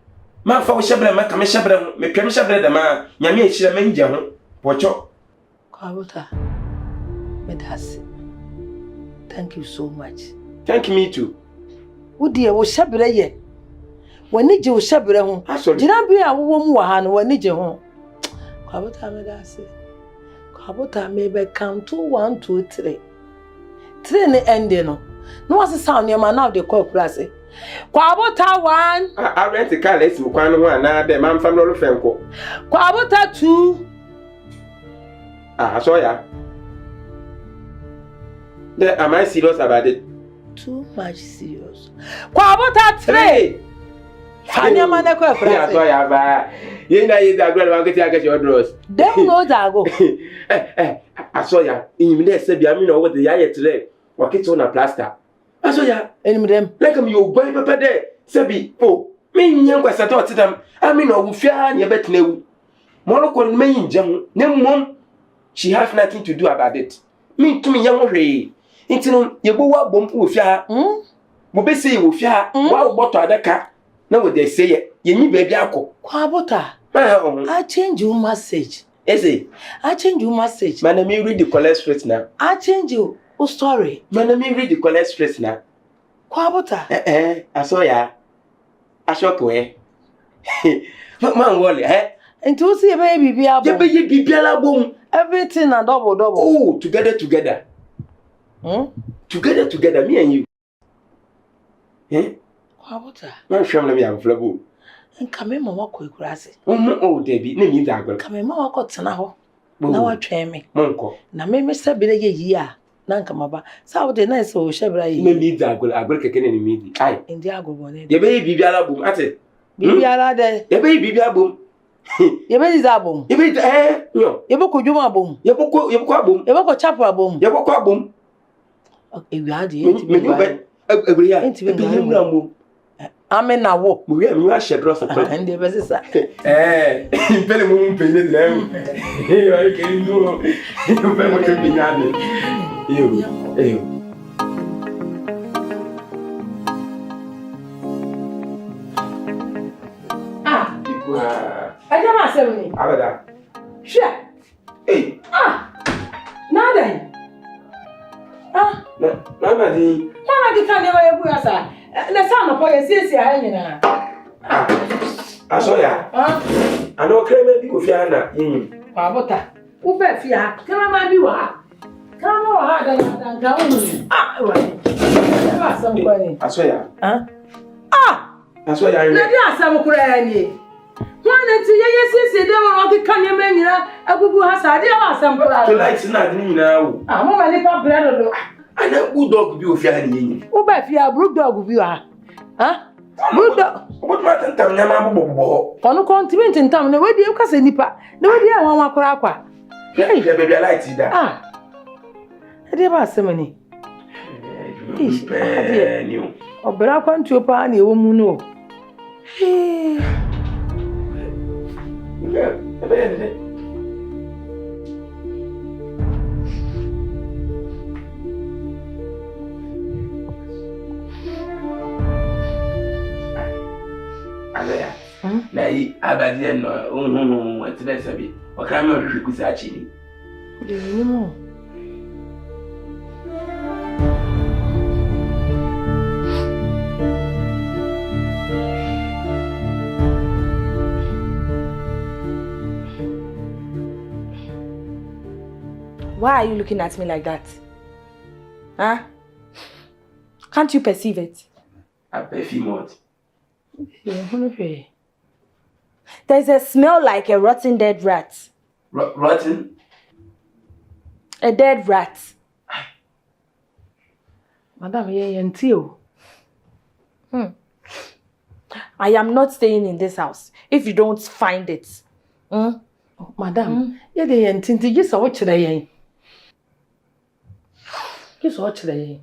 ma fawo shabre ma kame shabre me pem shabre da ma nyame e chire manje ho pocho Kwabuta. Medasi. Thank you so much. Thank me too. Udi wo shabre ye. Wani je wo shabre ho. Jina bi a wo mu wa ha no wani je ho. Kwabuta medasi. Kwabuta me be count 1 2 3. 3 ne end no. No was sound your man now the call class. Kwabuta 1. I rent a car, let's move on. Now, the man from Lolo. Kwabuta 2. I saw ya. Am I serious about it? Too much serious. Kwabuta 3. Fanya man, I saw ya. You know, you're going to get your drawers. Don't know that go. I saw ya. In the said, I mean, over the yard today. What it's on a plaster. I saw ya. And them. Like you boy papa there. Sabi, oh, me young was at all to them. I mean, I will fear and you bet no. Morocco me in jam. No mom. She has nothing to do about it. Me to me young way. Into you go up bomb with ya. Mobe say with ya. Wow, what other car? Now what they say, you need baby alcohol. Kwabuta. I change your message. Is it? I change your message. Man, me read the cholesterol now. I change you. Oh, story. Man, me read the cholesterol now. Kwabuta. I saw ya. I shock away. Man, wally, And to see a baby be a boom. Everything a double. Oh, together. Together, me and you. Kwabuta. Man, show me I'm flaboo. And come in, Mamma, quick grassy. Oh, Debbie, name me that girl. Come in, Mamma, got now. Now I train me. Monko. Now, me, Mr. Billy, yeah. Nankama, so the nice old Chevrolet. Maybe that girl, I break a cannon immediately. I in the agro one. Your baby boom at it. Baby, I there. Your baby boom. Your baby's album. You made no. Your book, you are boom. Your book, boom. Your book, chapel boom. Your book, boom. Okay, we are the every year. I'm in a walk. We are shed rough and the best. Very moon painted them. I can do. You better can be none. You. I don't say me. Abada. Sure. Hey. Nothing. Mama, the can never go outside. The son of boy is here. I saw ya. I know Clement be with Yana. Pabota. Who bet fear? Come on, be what? Come on, than come. I saw ya. I saw ya. Let us have a cranny. One and 2 years, they were not coming in. A good has idea some lights not now. I'm only popular. I know good dog be with Yanni. Who bet fear, brook dog you are? Brook dog. What matter? Tamama. On a continent in town, the way you can say nipper. No idea one cracka. Hey, baby, I like that. I never say many. Penny. Obra kwantu pa na ewo mu no. Alea. Na yi abadi no no atire sabi. Okra me ohwe kusa achi ni. Mo. Why are you looking at me like that? Huh? Can't you perceive it? I perceive what? There's a smell like a rotten dead rat. Rotten? A dead rat. Madam, you I am not staying in this house if you don't find it. Madam, you dey entinti just watch the Just watch the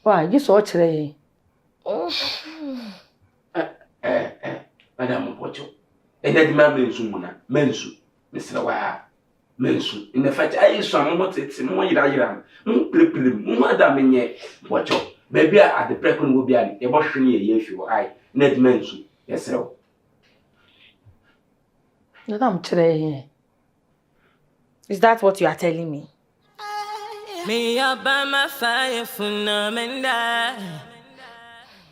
Why, just watch the Madam Pocho. And that man mensu, Mr. Wa, mensu. In the fact, I saw what it's more than Madam in ye, Pocho. Maybe at the precon will be a washing ye if you I, Ned mensu, yes, sir. Madam today. Is that what you are telling me? Me up by my fire for namenda.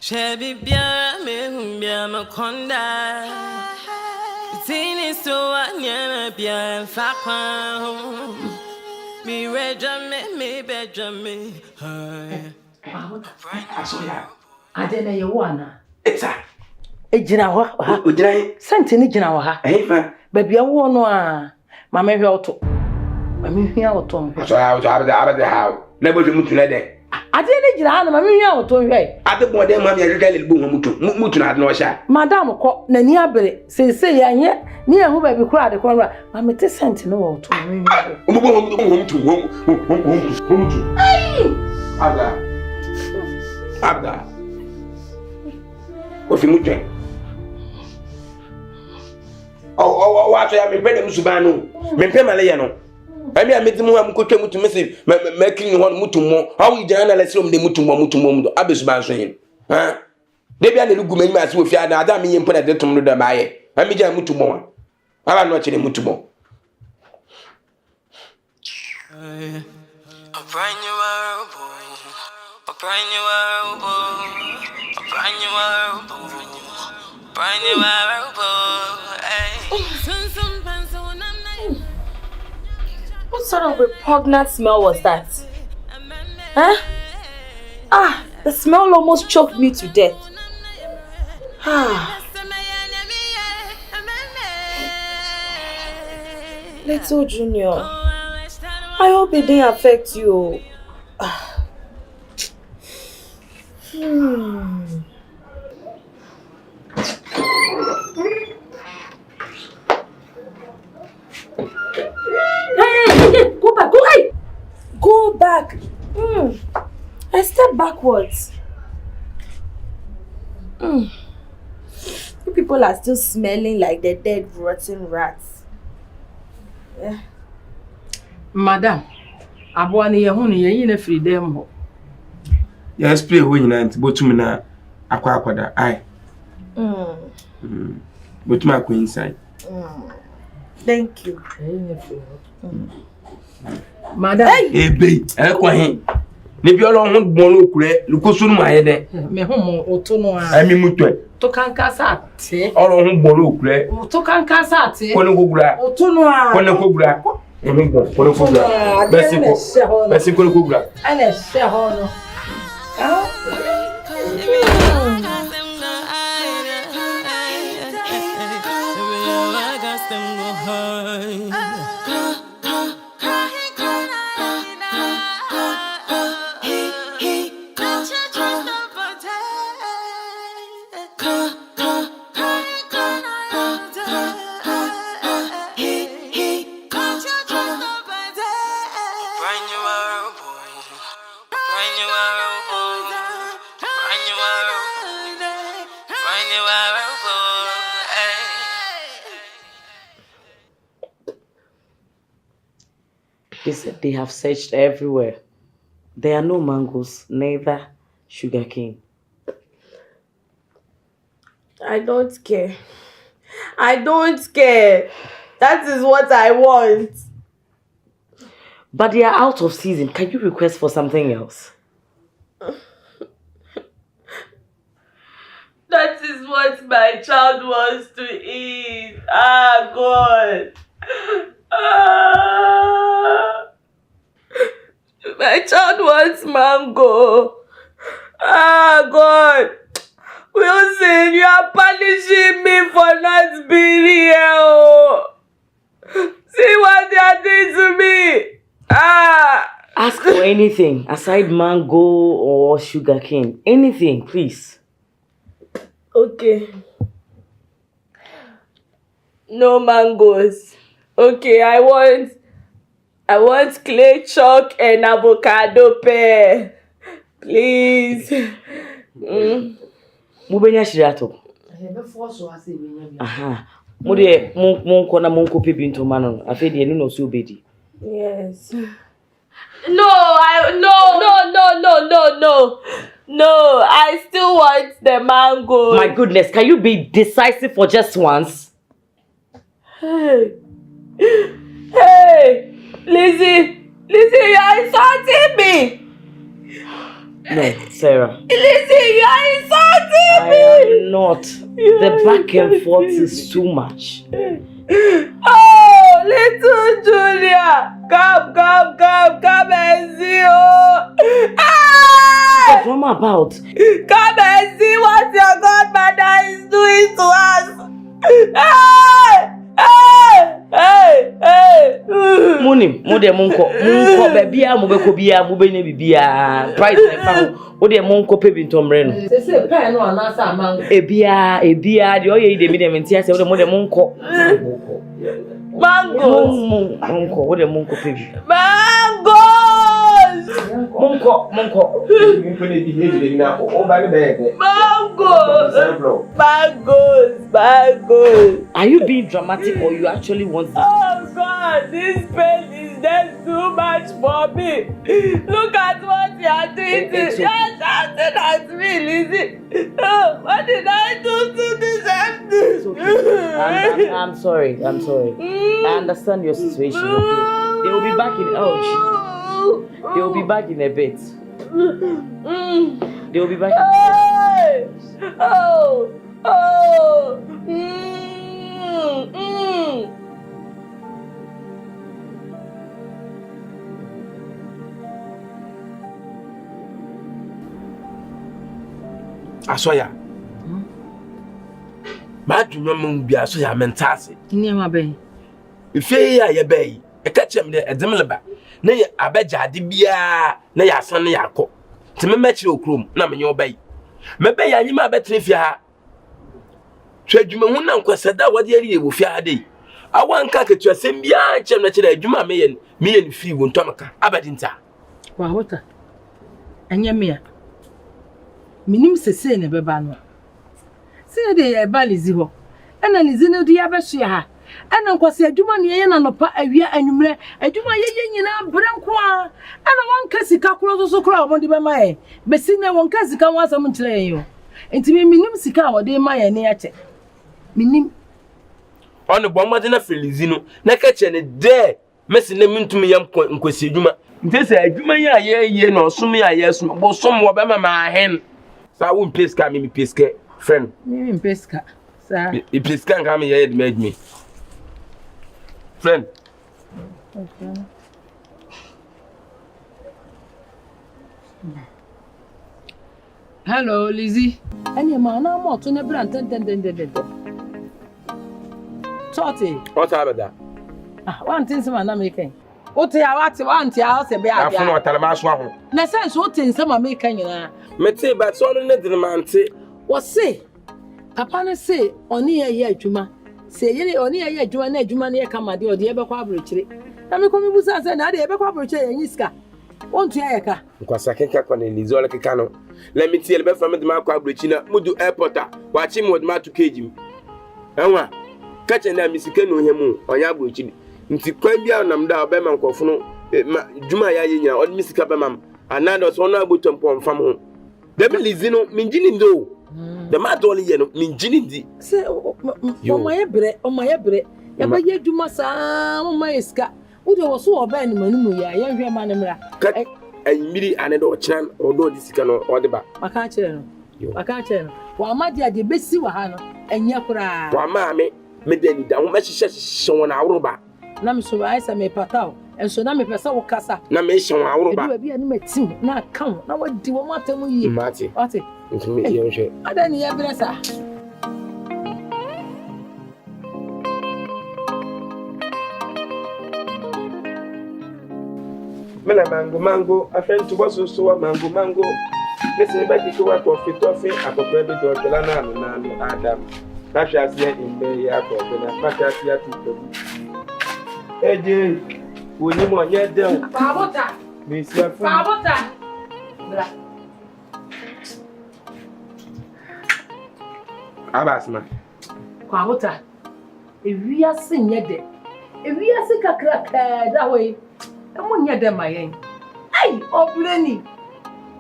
Shabby bia me bia makonda. Tini so anya bia fakwa. Me redra me bedra me. I saw ya. I didn't know you wanna. It's a Ejina ho ha. Ujai. Senti ni jina ho ha. Hey, fa. Baby awo no a. Mama hwe auto. Mama hwe auto. So abade how. Na bo mutu na de. Ade ni jina ha na mama hwe auto hwe. Ade bo de mama ya gele bu mutu na ade no sha. Madam ko na ni abere. Se ya nye ni ehu baby kura ade ko nra. Mama te senti no auto. Mutu. Abda. Ofi mutu. What I am better Musubano. Mempemale no. I mean, I met him who am cooking to Missy, making one mutumo. How we done let's room the mutumo, Abisman saying. Huh? They be a little good man with your other me and put at the tomb to the Maye. I mean, mutumo. I am not in mutumo. A brand new world, a brand new world, a brand new world, brand new world. What sort of repugnant smell was that? Huh? Ah, the smell almost choked me to death. Little Junior, I hope it didn't affect you. Hey, go back, go back. I step backwards. You people are still smelling like the dead rotten rats. Yeah. Madam, abone ye hu ne ye na free dem ho. Ya spray ho nyina nti botum na akwa ai. Botum akwa inside. Thank you. Madam, ebe ekwa hin. Ne bi olo ho gbon lo kure lukosu nu aye de. Me hu mo oto no a. Ami mutwe. To kanka sa te. Olo ho gbon lo kure. To kanka sa te. Ko ne gogura. Oto no a. Ko ne gogura. Emi gbon ko ne gogura. Besi ko ne gogura. Ana she ho no. Brand new world, boy. They said they have searched everywhere. There are no mangoes, neither sugarcane. I don't care. I don't care. That is what I want. But they are out of season. Can you request for something else? That is what my child wants to eat. Ah, God. Ah. My child wants mango. Ah, God. Wilson, you are punishing me for not being here. See what they are doing to me. Ah. Ask for anything aside mango or sugarcane. Anything, please. Okay. No mangoes. Okay, I want clay chalk and avocado pear. Please. Mubenya shirato. Aha. Mode monko na monko pe binto mano. Afi de no so obedi. Yes. No, I still want the mango. My goodness, can you be decisive for just once? Hey, Lizzie, you are insulting me. No, Sarah. Lizzie, you are insulting me. I am not. The back and forth is too much. Oh, little Julia, come and see. Oh. What's wrong about? Come and see what your godmother is doing to us. Hey. Munim, mode monko bebia mobeko bia mobene bibia. Price e fa ho. Ode monko pe bintomre no. Say pay no anasa mango. Ebia de oye ide mi de mentia se ode mode monko. Mangoes. Monko, ode monko pe bi. Mangoes. Monko. Mangoes. Are you being dramatic or you actually want this? Oh God, this pain is just too much for me. Look at what you are doing. You are shouting at me, Lizzie. Oh, what did I do to deserve this? It's okay. I'm sorry. I understand your situation, okay? They will be back in They will be back in a bit. They will be back in a bit. Asoya. Madwuma mun bia so ya mentase. Ni ma ben. Ife ya ye bai. E ka chem de edemleba. Na ye abejade bia na ya san na yakọ. Ti me mechire okrom na menye obai. Mebe ya nyima abetre ha. Twadwuma hu na nkwasada wode ari e wo fia dei. Awanka ketu asem bia chem na kire adwuma meyen fi wo ntomaka abedinta. Wa hota. Anya me minim sese ne beba no. Se de e ba Lizzie ho. Ena Lizzie no di abeso ha. Ena nkwase adwuma ne ye na nopa awia anwumre. Adwuma ye nyina branko a. Ena wanka sika kro so kro a de bema ye. Besi na wanka sika wansam nkyere ye yo. Enti minim sika a wode ma ye ne ya che. Minim. Ono bomade na Lizzie no. Na ka che ne de mesi na mintum yam nkwase adwuma. Ntese adwuma ye aye na osom ye aye som. Bo som wo bema ma hen. Sa won peska mi peske friend. Mi peska. Sa. I peska nga me ye de me. Friend. Okay. Hello, Lizzie. Any man na mo to ne brand ten. Sorty. What about that? One thing some na make. Ote ya wati wanti ya se be abia. Afunu otalama so aho. Na sense ote nsama make nyina. Mete ba so no ne drimante. Wo se papa ne se oni ye adwuma. Se ye oni ye adwuma na adwuma ne ye kama de ode ye be kwa abrochire. Na me komi busa se na de ye be kwa abrochire ye nyiska. Wontu ye ka. Nkwasa kenka kwa ne Lizola keka no. Let me tell you be from me kwa abrochire na mudu airport a. Wa chi mo de ma to kejim. Enwa. Kache na misike no hemu onya abrochire. Nti kwa bia nam da obema nkofo no Juma ya yenya on misika be mam ananda so na abotom pom fam ho dem lizino minjini ndo the matter only ye no minjini ndi se o maye bre ya ba ye juma sa o maye ska wo de wo so oba ni manimu ya ye hwe ma ne mra ayimiri ane do chiran odo di sika no ode ba maka chere no wa ma dia de besi wa ha no enya kura wa ma me dani da ho ma hihye won awro ba na me so ba isa me patao enso na me pesa wo kasa na me hye won awro ba bi ani matim na kan na wadi wo matamu yi mate ate ntumi ye hwe adani ya bresa mela mango afentu boso so mango lese ba ti ko wa tofi akopre bi do kela na adam na hwa ase imbe ya ko be na pa ka ase atu ko eje woni mo ye de Pabota mi si afu Pabota bra abasma Pabota ewiase nye de ewiase kakra ka da we emo nye de mayen ai obreni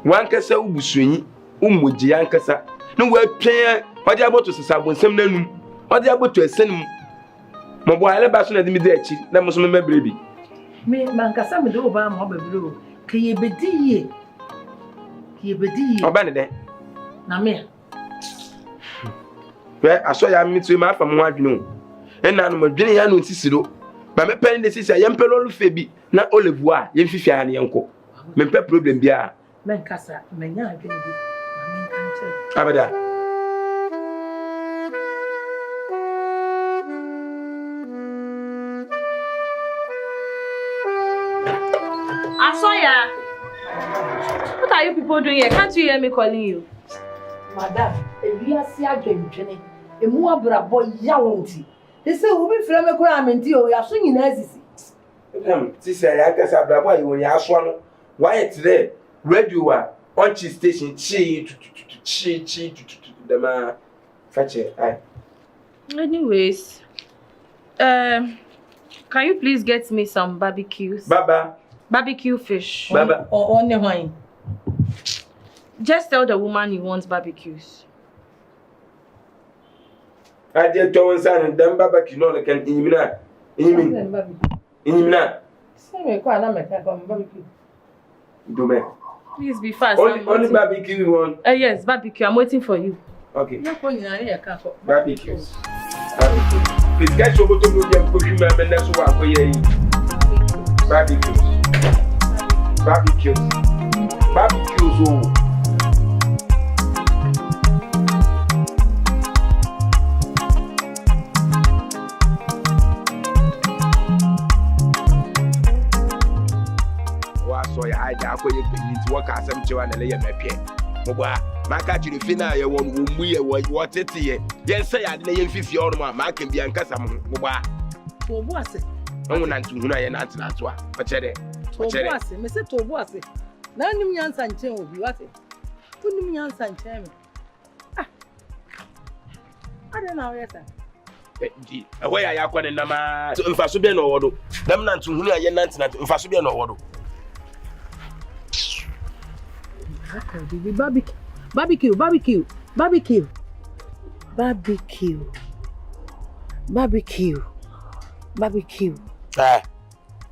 wankasa ubusuyi ummuji yankasa no wa twen wadi aboto sesabonsem nanum wadi aboto esenum mo bo ale ba so na dimi de achi na mo so me mebrebi me mankasa me do ba mo babiro ke ye bedi oba ne de na me aso ya mitu ma afa mo adwene o ena no madwene ya no nsisiro ba me pen de sisi ya mpelo lu febi na olevua ye mfifi ya ne yenko me mpe problem bia menkasa menya adwene bi na me nkanche abada Asoya, what are you people doing here? Can't you hear me calling you? Madam, ewiase adwendwene emu abrabo yawonti they say we be frame kura amenti o ya so nyina asisi sisi ya kasa abrabo ayi won ya aso no why today radio a on chi station chi dama fache ai Anyways, can you please get me some barbecues? Barbecue fish. Baba. Or on the wine. Just tell the woman you want barbecues. I did to one son and then barbecue no can imina. Imina. Say quite a make barbecue. Do Please be fast. Only barbecue you want. Yes, barbecue. I'm waiting for you. Okay. Barbecues. Please get your bottom of your cooking and that's what I'm going barbecues. Oh. So I akwa ye peniti wo ka asem chewa na le ye mepie mogba maka chiri fina ye won mu ye wo tete ye se ya de ye mfifi onu ma maka bia nkasa mogba to bo ase onwu na ntu na ye na ntu na to a o chere to bo ase me se to bo ase na nim nyansa nchen obi wate unim nyansa nchen me ade na wo yesa di ewe ya yakwa ne nama mfaso bia na owodo dem na ntu hunu ye na ntu na mfaso bia na owodo Barbecue.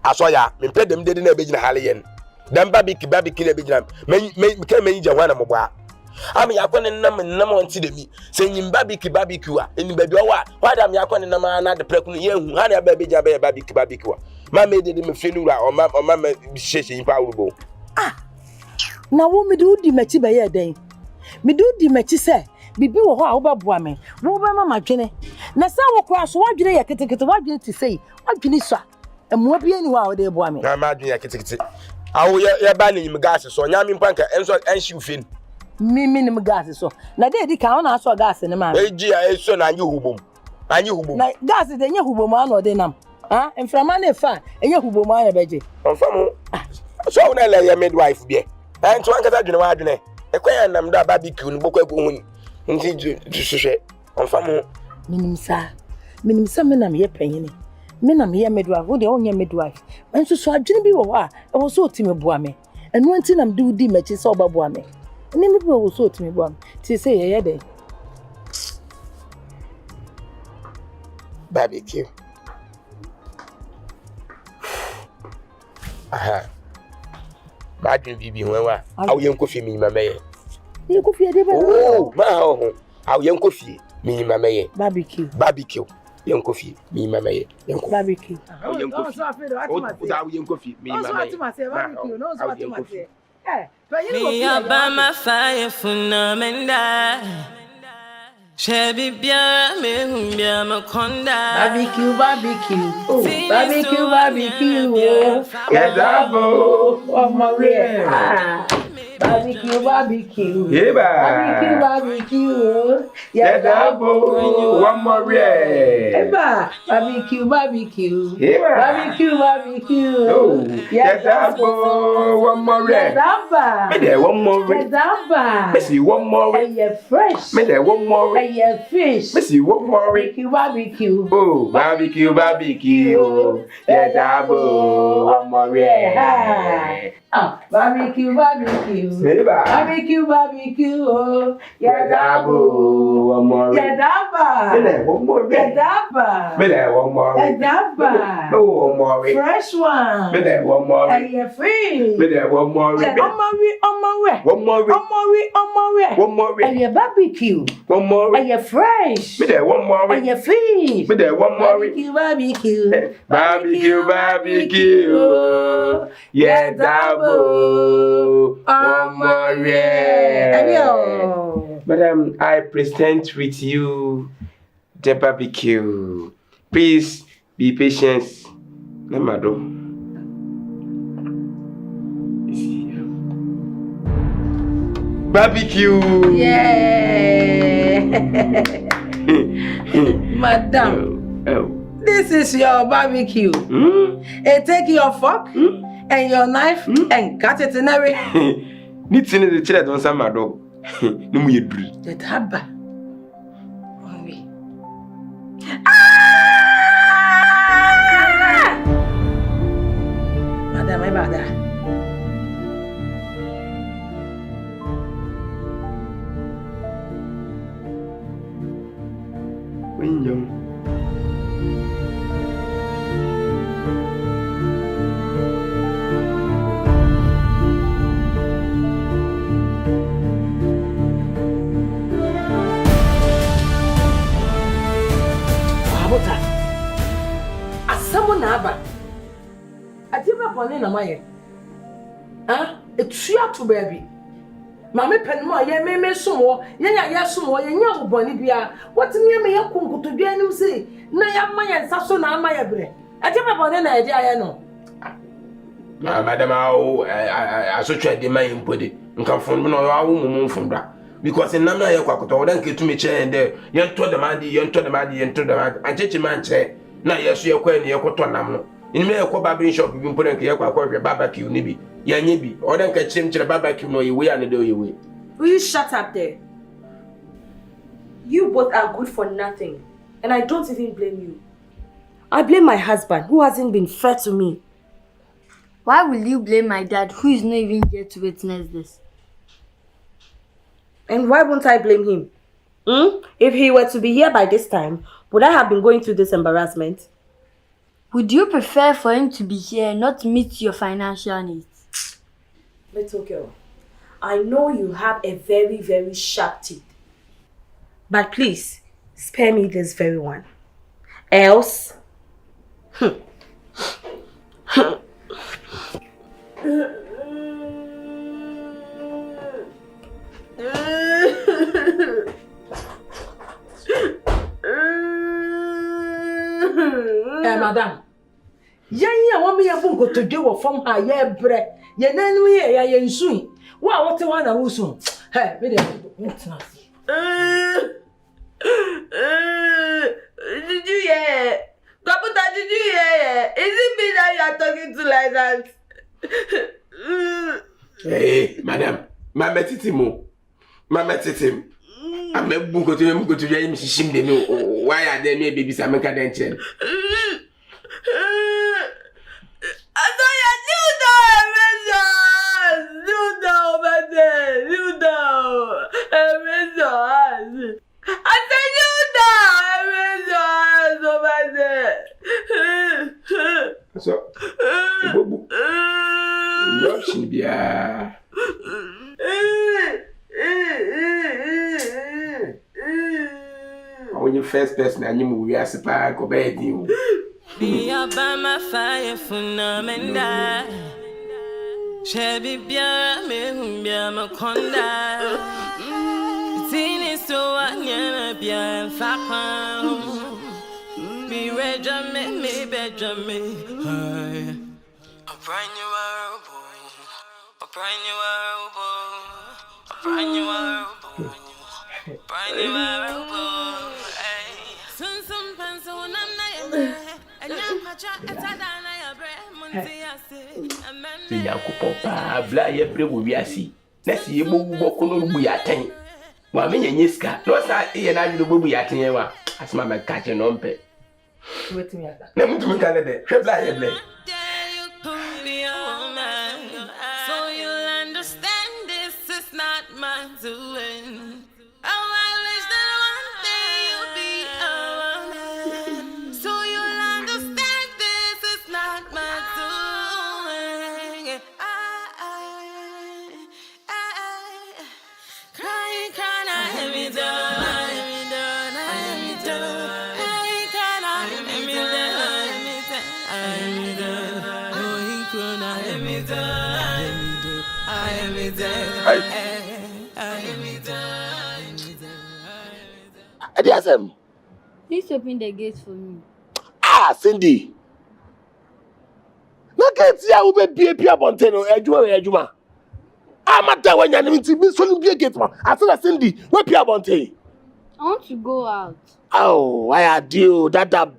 Asoya, me pay them dey na be gina hale dem barbecue na be gina me kan me nja hwana mo bua am yakwane nam onti demi se nyim barbecue a eni ba bi owa wada me yakwane nam na de preku ye hu ha na ba be gina be barbecue ma me dey me fenura o ma sheshe yin pa urubo na wo me do di machi ba ye den me do di machi se bibi wo ho a wo ba boa me wo ba ma madwene na se wo kura so wadwene ye ketekete wadwene ti sei wadwene so emo bi ani ho a wo de boa me na madwene ye ketekete awo ye ba ni nyim gas so nya mi mpanka enso enhyi ufin mi nim gas so na de di ka wo na so gas ne ma eji a eso na anyi hubom na gas de nya hubom ano de nam enframa na fa enya hubom ana beje confirm so na le ye midwife bi and one kata dwene wadwene ekwan nam da barbecue no bokwa ko huni nti hwehwe on famo minim sa me nam ye panyini Me na me midwife, wo de onye midwife. Enso so adwene bi wo ha, e wo so otime boa me. Enu anti na me de udi machi so oba boa me. Ni me bi wo so otime boa me. Ti say ye de. Barbecue. Aha. Badwin bibi hwanwa. Awo yen kofi mi mama ye. Ni kofi de ba. Oh, ma ho. Awo yen kofi mi mama ye. Barbecue. Yen kofi mi mama ye. Yen kofi. Barbecue. Awo yen kofi. Awo yen kofi mi mama ye. Barbecue. No so atimase. Me about my fire fundamenta. Shabby bia me humbia makonda. Barbecue. Oh, barbecue. Get up, oh my real. Barbecue. Yeah, Barbecue. Get up, one more red. Barbecue. Yeah. Barbecue. Oh, get up, one more red. Me there one more red. Me see one more red. Fresh. Me there one more red. Fish. Me see one more red. Barbecue. Oh, barbecue. Get up, one more red. Barbecue. Oh, Yadabo, one more. Yadaba. Me there one more. Oh, one more. Fresh one. Me there one more. Free. Me there one more. One more. Barbecue. One more. Fresh. Me there one more. Fish. Me there one more. Barbecue. Yadabo, one more. Madam, I present with you the barbecue. Please be patient. Namado. Barbecue. Yeah. Madam. This is your barbecue. Take your fork and your knife and cut it in every. Need to know the child on some mado. No more breed. The taba. Madam, my brother. Mawunyo. Asamoah na aba. Atiba pone na maye. Etua to baby. Mama pen mo ye me somo, ye nya somo, ye nya oboni bia. What me me yakunkotodua anim say, na ya maye nsa so na amaye bre. Atiba pone na ye dia no. Madam, asotwa de mai mpode. Nka fon no awu mum fondra. Because in Nana Yakwako, then get to me chair and there, you told the madi, and Chechi man chair. Now, yes, you're quite near Cotonamo. In me, a co-babbling shop, you can put a Yakwa barbecue, nibi, Yanibi, or then catch him to the barbecue, no, you way and do you way. Will you shut up there? You both are good for nothing, and I don't even blame you. I blame my husband, who hasn't been fair to me. Why will you blame my dad, who is not even here to witness this? And why won't I blame him? If he were to be here by this time, would I have been going through this embarrassment? Would you prefer for him to be here and not meet your financial needs? Little girl, I know you have a very, very sharp teeth. But please, spare me this very one. Else... Madam. Yanya wa me yabo nkotodwe wo fam ha ye bre. Ye nanu ye ya ye nsun. Wa wote wa na wusun. Hey, me dey ntna. Did you hear? Kaputa, did you hear? Is it me that you are talking to like that? Hey, madam, Mama Titimo. I'm a book to him, go to him, shim de no. Why are there me babies? I'm a cadenture. question bia. When you first person and you move, we are surprised go bed you. Be up by my fire for namenda. Shabby bia me bia makonda. Tini so anya bia fapa. Be red me bedroom me. A brand new world, a brand new world, a brand new world, brand new world. Some pants on I'm and young pacha at Adana, The Yakupopa, Bly, we are see. Let's see you walk on we are 10. Well, me and Yiska, no, sir, and I do be at you. As my catching on pay. Wait to me. Let me do Canada. So you'll understand this is not my doing. Oh, I wish that one day you'll be a woman. So you'll understand this is not my doing. Crying, can I have me done? Please open the gate for me. Ah, Cindy. No get here we be pia bonteno ejuma. I'm at that when you need to be so be a gate man. I said Cindy, we pia bonte. I want to go out. Oh, why are you that ba?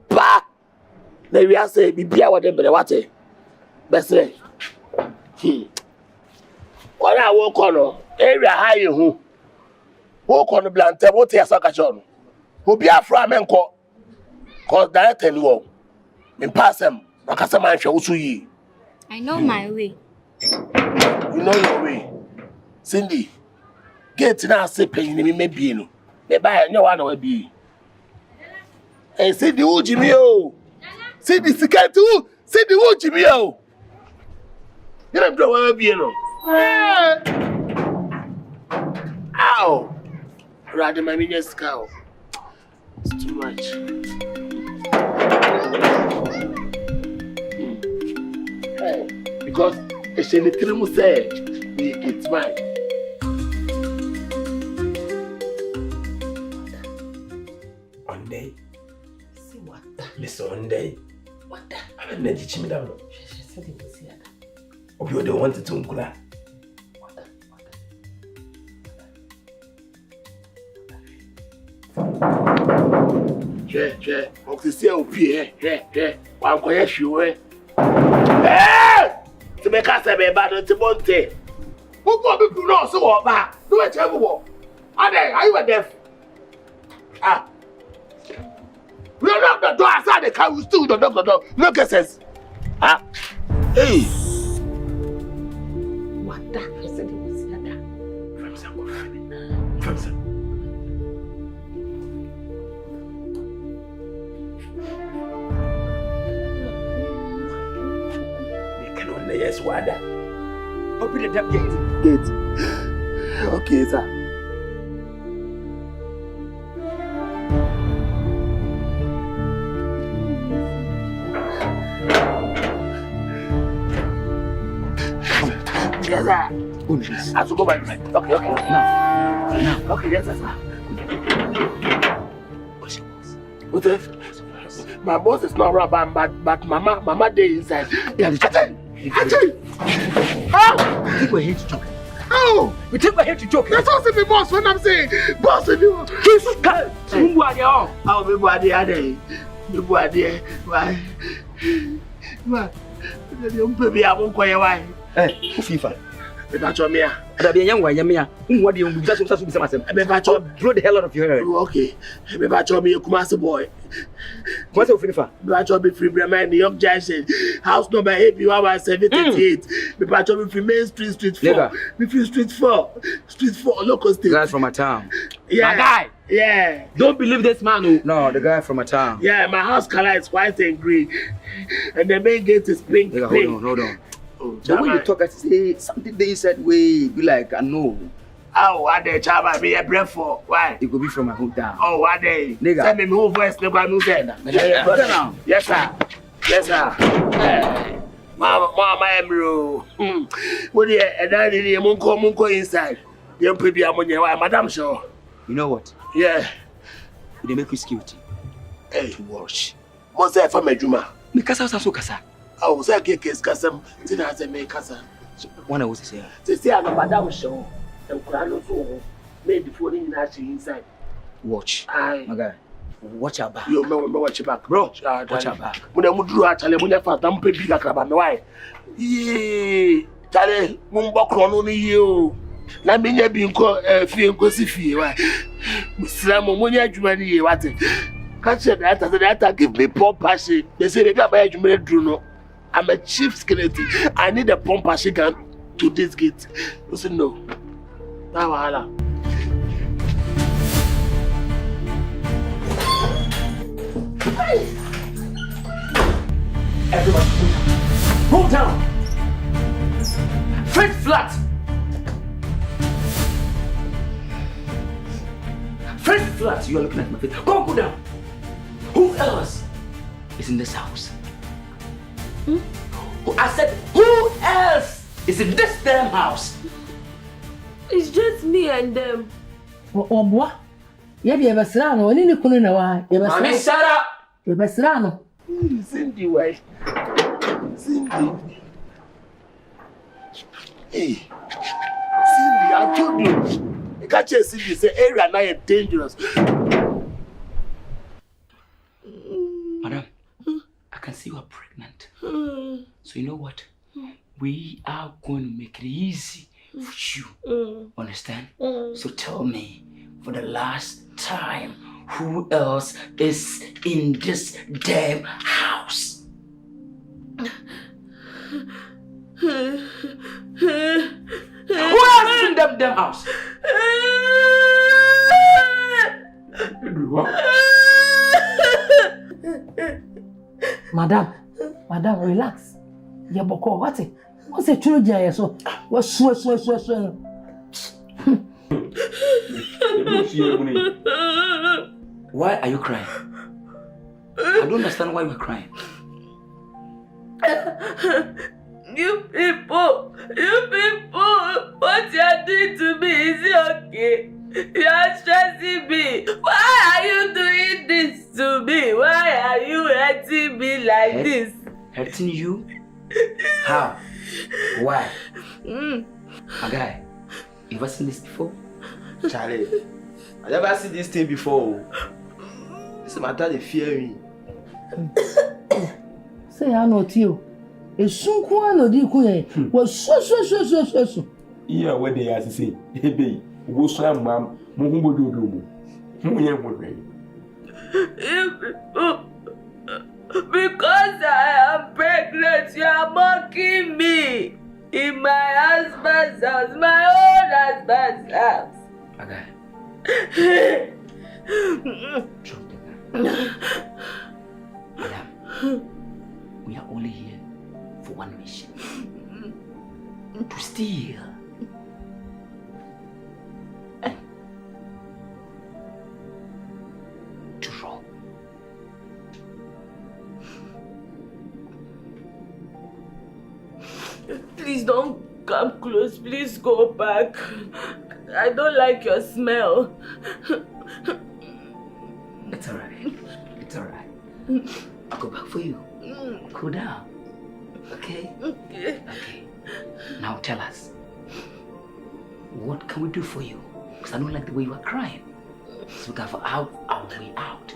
Na we are say be pia what dem be what eh. Best say. What I walk on area high who walk on the blante what ya sakachon. Who be a fra menko. Cause direct anyone. In pass them, Akasama Owusu yi. I know my way. You know your way. Cindy, get now say pay me maybe no. Me buy no one will be. Hey, Cindy, who Jimmy o? Cindy, Sikati who? Cindy, who Jimmy o? You don't know where be no. Ow! Rather my minions cow. It's too much. Hey, because it's a little say it's mine. One day. See what? Listen, one day. What? I'm not teaching me down. She said it was here. Oh, you don't want it to unkula. Che, oxysia au pied, one quiet shoe. Eh! To make us a bad to Monte. Who got me to know so bad? Do it everywhere. Are you a deaf? Ah. We don't have the door outside the car, we still don't knock the door. Look at this. Ah. Hey. What the hell is it? From some. Yes, Wada. Open the damn gate. Okay, sir. Yes, sir. I have to go by right. Okay. Now. Okay, yes, sir. What's that? My boss is not around, but Mama day inside. Yeah, Achoo! Oh! We take my head to joke. Oh! We take my head to joke. That's also the boss when I'm saying. Boss, you. Jesus Christ! Who are you? Oh, maybe I did. Why? Baby, I won't call you why. Hey, FIFA. That's what me. I'll be a young one. What do you just want to say? I'm blow the hell out of your hair. Okay. Maybe I told me you Kumasi boy. What's your FIFA? I told me free Bremen, the Young Jackson, house number 738. Maybe I told me free Main Street 4. Street 4, local state. Guys from my town. Yeah. My guy. Yeah. Don't believe this man. Who? No, the guy from my town. Yeah, my house color is white and green. And the main gate is pink. Hold on. The way you talk, I say something they said way be like I know. Oh, what the chama be a breath for? Why? It could be from my hometown. Oh, what day? Nigga. Send me who voice nigga who said that. Yes, sir. Yes, sir. Mama, bro. What the and I did munko inside. You put be ammonia, madam sure. You know what? Yeah. They make you security. Hey, to wash. What's that for my juma? Me kasa so kasa. Oh, say case kasam. Tina say me kasa. One I was say. Say I'm madam sure. And Kurano so made the phone in inside. Watch. Aye. My guy. Watch your back. You remember watch your back, bro. Watch your back. When I drew actually when I found them baby like about me why? Yeah. Charlie, mumbo chrono ni you. Na me nya bi nko fie nko si fie why? Muslam mo nya adwuma ni ye what? Catch that give me pump passion. They say they got my adwuma drew no. I'm a chief security. I need a pump passion gun to this gate. You say no. Na wahala. Everybody, roll down. Feet flat. Feet flat. You are looking at my feet. Go down. Who else is in this house? I said, who else is in this damn house? It's just me and them. Boy. You be a Basrano, and in the Kunina. Mommy, shut up. You're Basrano. Cindy, why? Cindy. Hey, Cindy, I told you. You can't just Cindy say area now is dangerous. Madam, I can see you are pregnant. So you know what? We are going to make it easy for you. Understand? So tell me, for the last time, who else is in this damn house? Who else is in that damn house? Madam, relax. You're boko, what's it? What's a true jay? So, what's so. Why are you crying? I don't understand why you're crying. You people, what you are doing to me, is it okay? You are stressing me. Why are you doing this to me? Why are you hurting me like this? Hurting you? How? Why? My guy, you ever seen this before? Charlie, I never seen this thing before. This matter they fear me. Say I know you. A soon no di kuye was so. Yeah, what they are to say. Hey, baby, go slam, ma'am. Mumbo do. Because I am pregnant, you are mocking me in my husband's house, my own husband's house. Okay. Drop the gun. Madam, we are only here for one mission. To steal. And to rob. Please don't come close. Please go back. I don't like your smell. It's alright. It's alright. I'll go back for you. Cool down. Okay? Okay. Now tell us. What can we do for you? Because I don't like the way you are crying. So we can find our way out.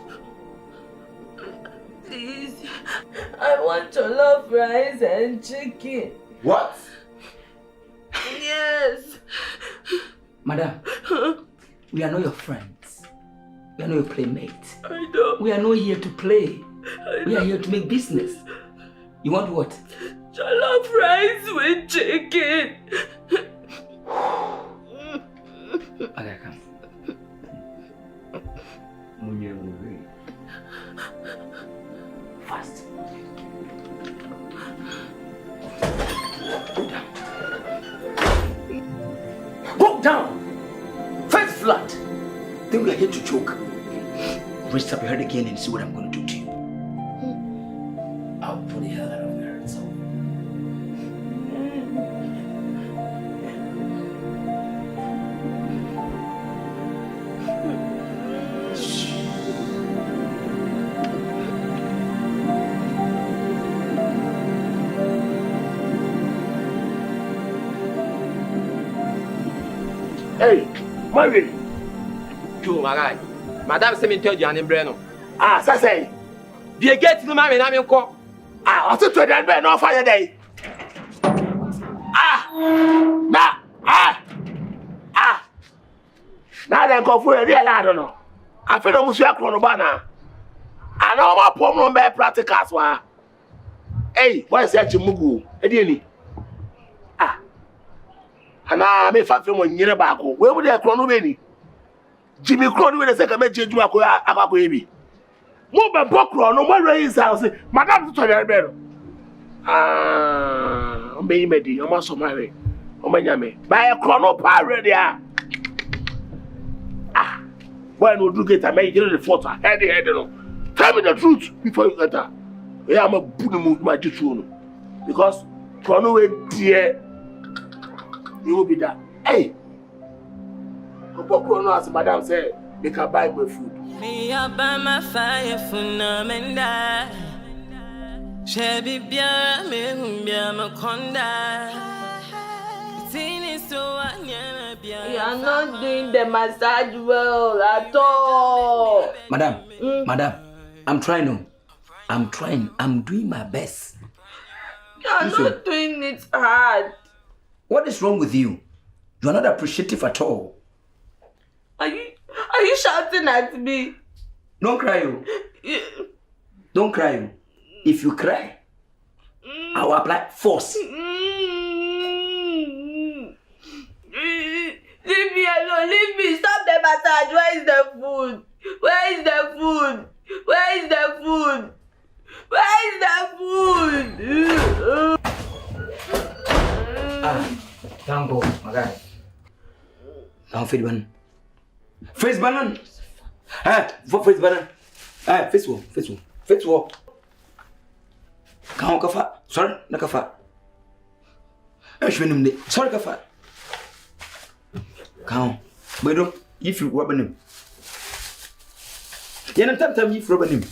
Please. I want your love rice and chicken. What? Yes. Madam, we are not your friends. We are not your playmates. I know. We are not here to play. We are here to make business. You want what? Jollof rice with chicken. Okay, come. Fast. Fall down. Face flat. Then we are here to choke. Raise up your head again and see what I'm going to do to you. I'll put the hell out of her. So. Hey, Marvin. True, my guy. Madame sent me to you and Breno. Ah, say. The gate no man and I'm call. Ah, what's it to the end no fire day? Ah, now then go for a real I don't know. I feel almost your chronobana. I know my problem by practicals. Hey, what is that Mugu? Ediani? Ah, and I may find from near back. Where would they chronobany? Jimmy Cronin with a second message to a baby. Move a buckler, no more raise house. Madame to the bed. Ah, I'm being made. I'm also married. Oh, my yammy. By a chrono pirate. Ah, when would you get a major photo? Head. Tell me the truth before you get that. I am a boom my tune. Because chrono, dear, you will be that. Hey. As Madame said, they can buy my food. Me up by my fire for Namenda. Shabby Bia, me Bia Maconda. You are not doing the massage well at all. Madam, I'm trying. I'm doing my best. You are not doing it hard. What is wrong with you? You are not appreciative at all. Are you shouting at me? Don't cry, you. Don't cry, you. If you cry, I will apply force. Leave me alone, leave me. Stop the massage. Where is the food? Where is the food? Where is the food? Where is the food? Thank God, my guy. Now feed one. Face banana. Face banana. Face wall. Kau kafa. Sorry, nak kafa. Shwenum de. Sorry kafa. Kau. Bedo, if you wabanim. Yan tam if wabanim.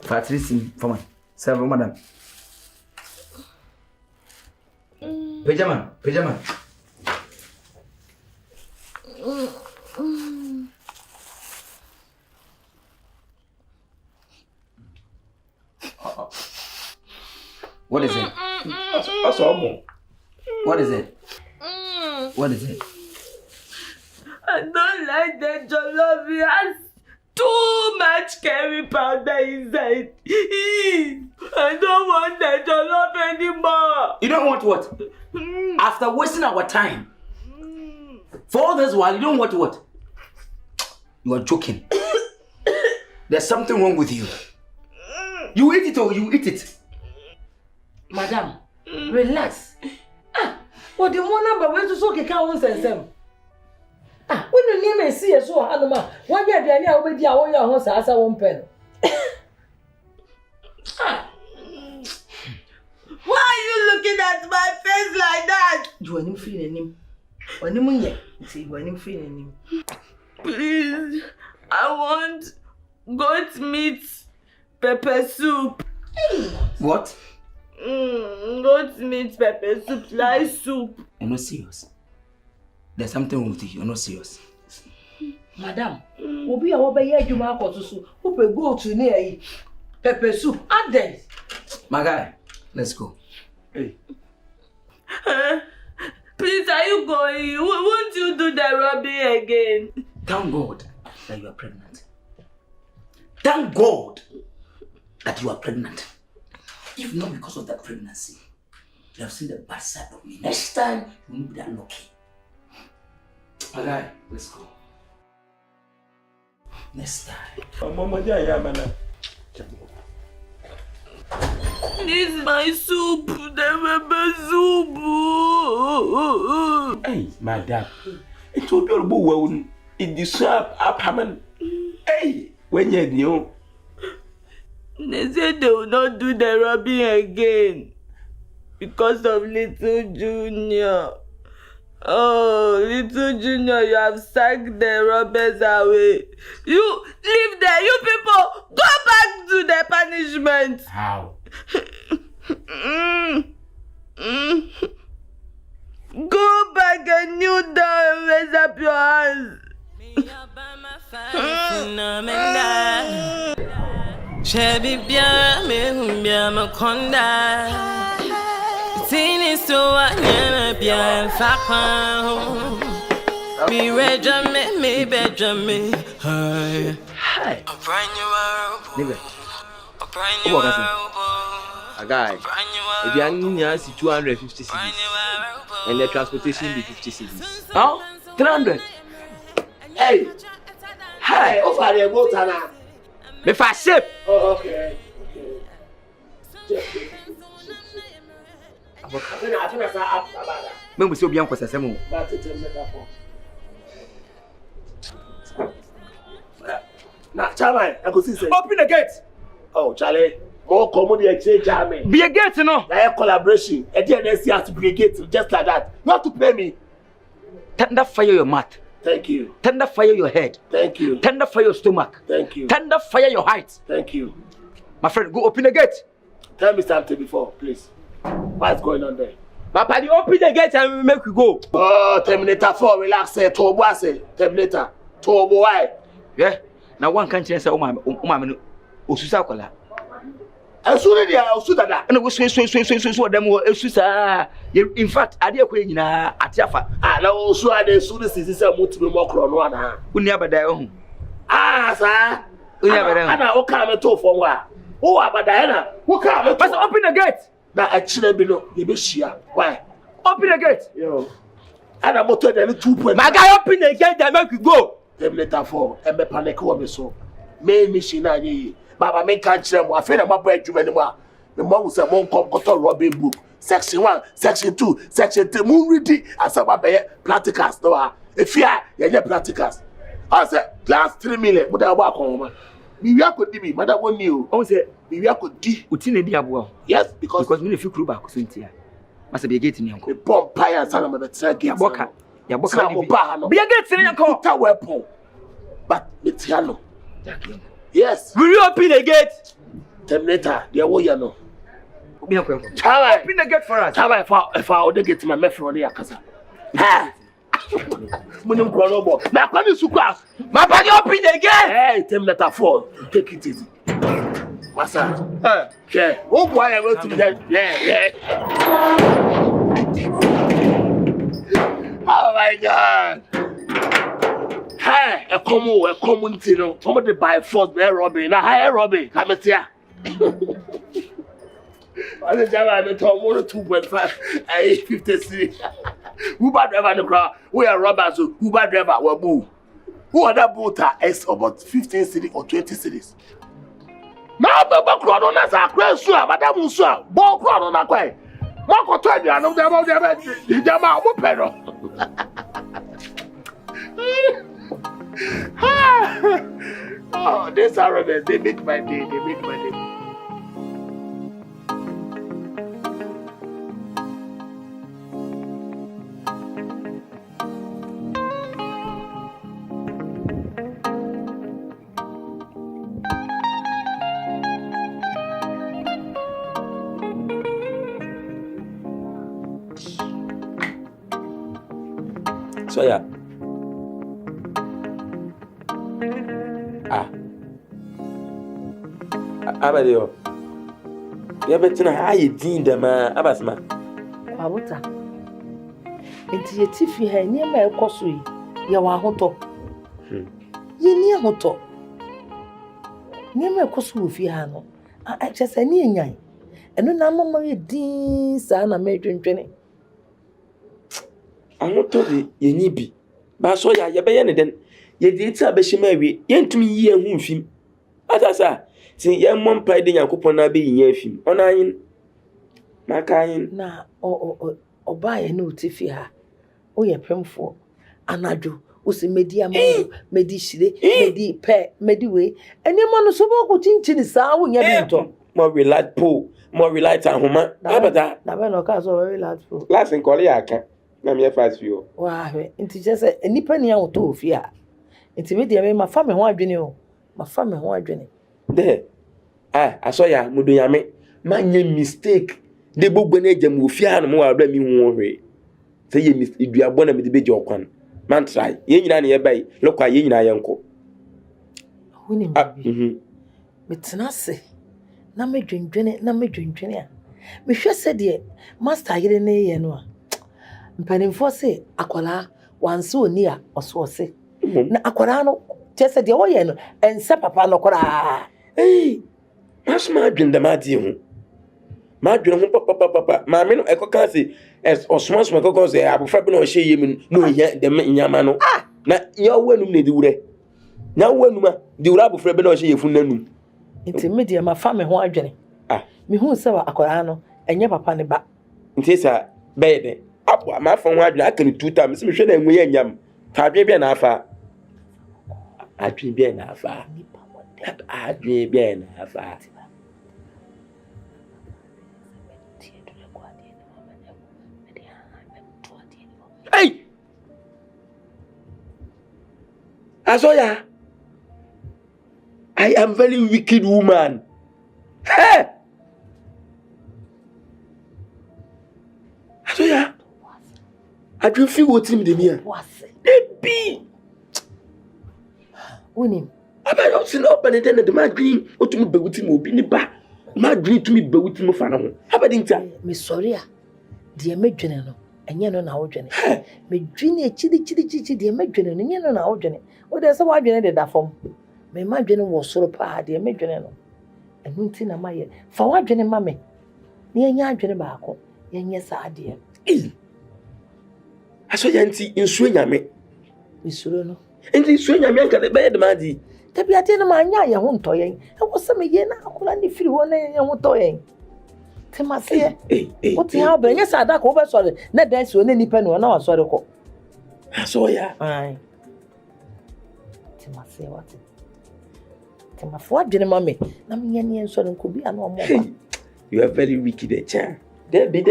Patrice, for man. Serve madam. Pajama. What is it? Asamoah. What is it? What is it? I don't like the jollof. It has too much curry powder inside. I don't want the jollof anymore. You don't want what? After wasting our time. For all this while, you don't want what? You are joking. There's something wrong with you. You eat it or you eat it. Madam, relax. What the one number where to so ke ka won sensem. When you name and see so anoma, one year the ania obedi a won ya ho sa asa won pen. Why are you looking at my face like that? You want him free him. When him ye, see when him free him. Please, I want goat meat pepper soup. What? Goat meat pepper soup, rice soup. You're not serious. There's something wrong with you. You're not serious. Madam, obi a wo be ye adwuma akotoso, who pe goat near yi. Pepper soup, add this. My guy, let's go. Hey. Please, are you going? Won't you do the rubbing again? Thank God that you are pregnant. Thank God that you are pregnant. If not because of that pregnancy, you have seen the bad side of me. Next time, you won't be that lucky. My guy, let's go. Next time. Mama, yeah, man. This is my soup. The soup. Hey, madam. It will be a bow in the sharp up Hammond. Hey, when you're new. They said they will not do the robbing again because of little Junior. Oh, little Junior, you have sacked the robbers away. You leave there, you people, go back to the punishment. How? Go back and kneel down and raise up your hands. Shabby bien, me bien me conda. Tini so I never bien fakwan. Me regime, me bedroom, hi. Hi. Nigga. What was it? A guy. If you are 250 cedis and the transportation be 50 cedis. Oh, 300. Hey! Hi! How far are you going now? Me for ship. Oh, okay. Me must be on Kwasasemo. Now, Charlie, I could see. Open the gate. Oh, Charlie. More common exchange, Charlie. Be a gate, no? Like collaboration. And then they has to be a gate just like that. Not to pay me. Tender fire your mouth. Thank you. Tender fire your head. Thank you. Tender fire your stomach. Thank you. Tender fire your height. Thank you. My friend, go open the gate. Tell me something before, please. What's going on there? Papa, you open the gate and we make you go. Oh, Terminator 4, relax, say, Turbo, I say, Terminator, Turbo, why? Yeah. Now one can't change Osusa Kola. As soon as they are Sudada. And it was so them were Osusa. In fact, I did queen at Jaffa. I know, so I did soon as this is a multiple more crown. Who never die. Ah, sir. Who never die. And I'll come and talk for what? Oh, but Diana, who come? But open the gate. Now, actually, below, you be share. Why? Open the gate. Yo. And I'm about to tell you 2 points. My guy, open the gate and make you go. Terminator 4, and me panic over so. Me mission, I Baba, me can't share. I feel I'm about to anymore. The mom was a monk called Robin book. Section 1, Section 2, Section 3. Moon reading as about practicals. No, if you are, you're practicals. I said, last 3 million, but I walk home. Me could be, Madam one new. Oh, say, me could do. Utine diabo. Yes, because me if you crew back, Cynthia. Must be a gate in your uncle. Bomb pie and son of the track. Yaboka. Yaboka. Be a gate in your uncle. Weapon. But it's yellow. Yes. Will you open the gate? Terminator, the Awoyano. Open the gate for us. If I would get my method on the Akasa. Ha! Munum Chronobo. Now, can you suka? My body open the gate. Hey, Terminator 4. Take it easy. Massage. Yeah. Oh, boy, I want to be there. Yeah. Oh, my God. Hey, a common thing. Somebody buy force, be Robin. Now, hi, Robin. Come here. I said, I'm told 2.5. 50. Uber driver the crowd. We are robbers. Uber driver, we boo. Who are that boat? Is about 15 cities or 20 cities. Now, the crowd on us are crazy. Madame Musa, ball crowd on a quay. Marco told you, I know about the Jama Whoopero. Oh, these Arabs, they make my day. So yeah. Abadio. You better know how you did them, Abasma. Awota. Enti yetifi ha ni ma ekoso yi. Ye wa hoto. Ye ni hoto. Ni ma ekoso ofi ha no. A chese ni enyan. Eno na mama ye din sa na medwendwene. Ahoto de ye ni bi. Ba so ya ye be ye ne den. Ye di ti abehima awie. Ye ntumi yi ehu mfim. Atasa. Sin ye mom pride Yakopon na be yin afim. Ona yin Makain. Na oba ye no tifi ha. O ye premfo. Anadwo. Usi medi amando, medi shire, medi pe, medi we. Eni manu so bo ko chinchini sa wo nya bi to. More relight po, more relight ahoma. Abada. Na be no ka so relax po. Last in call ya aka. Na me fast view. Wa hwe. Nti je se enipa ni an to ofi a. Nti me de me ma fa me ho adwene o. Ma fa me ho adwene. There. Asoya mudonyame. Manye mistake. De gbogbo na ejam ofi a no mo wa bra mi hu hwe. Say ye eduabo na me de beje okwan. Man try. Ye nyina na ye bai. Lokwa ye nyina ye nko. Woni mbi. Me tena se. Na me dwendwene a. Me hwe se de master yire na ye no a. Mpanimfo se akwala wanse oni a oso se. Na akwala no chese de wo ye no ense papa no kora. Masma dwende ma di hu. Ma dwene hu papa. Ma me no ekoka se osoma ekoka se abofra bi na o hye yemi no ya de nyama no. Na ya wanum na di wure. Na wanum a di wure abofra bi na o hye yefun nanum. Nti me de ma fa me ho adwene. Me hu se wa akwala no enye papa ne ba. Nti sa bede. Apo ma fa ho adwene aka ni 2 times me hwe na enwe ya nyam. Ta adwene bi na afa. Adwene bi na afa. Adwene bi na afa. Hey! Asoya, I am very wicked woman. Hey! Asoya, I do feel what him de me. Baby. Unim. Aba don't see no but then the man green o to me be with him obi ni ba. Ma green to me be with him fa na ho. Aba dinta. Me sorry a. De me dwene no. Enye no na wo dwene. Me dwene chidi de me dwene no enye no na wo dwene. O de se wa dwene de da fom. Me ma dwene wo soro pa de me dwene no. Enu nti na ma ye. Fa wa dwene ma me. Ne enye adwene ba ako. Yenye sa ade. Aso yanti insuo nyame. Misuro no. Enti insuo nyame anka de be de ma di. Tabi ate no ma nya ye ho nto yen. E wo se me ye na akola ni firi ho na ye ho to yen. Temase what how be nya sa da ko be sori na dance o na nipa no na wa sori ko. Aso ya. Ai. Temase what? Temafo adwene ma me. Na me nya ne sori ko bi ana o mo. You are very wicked, cha. Debi.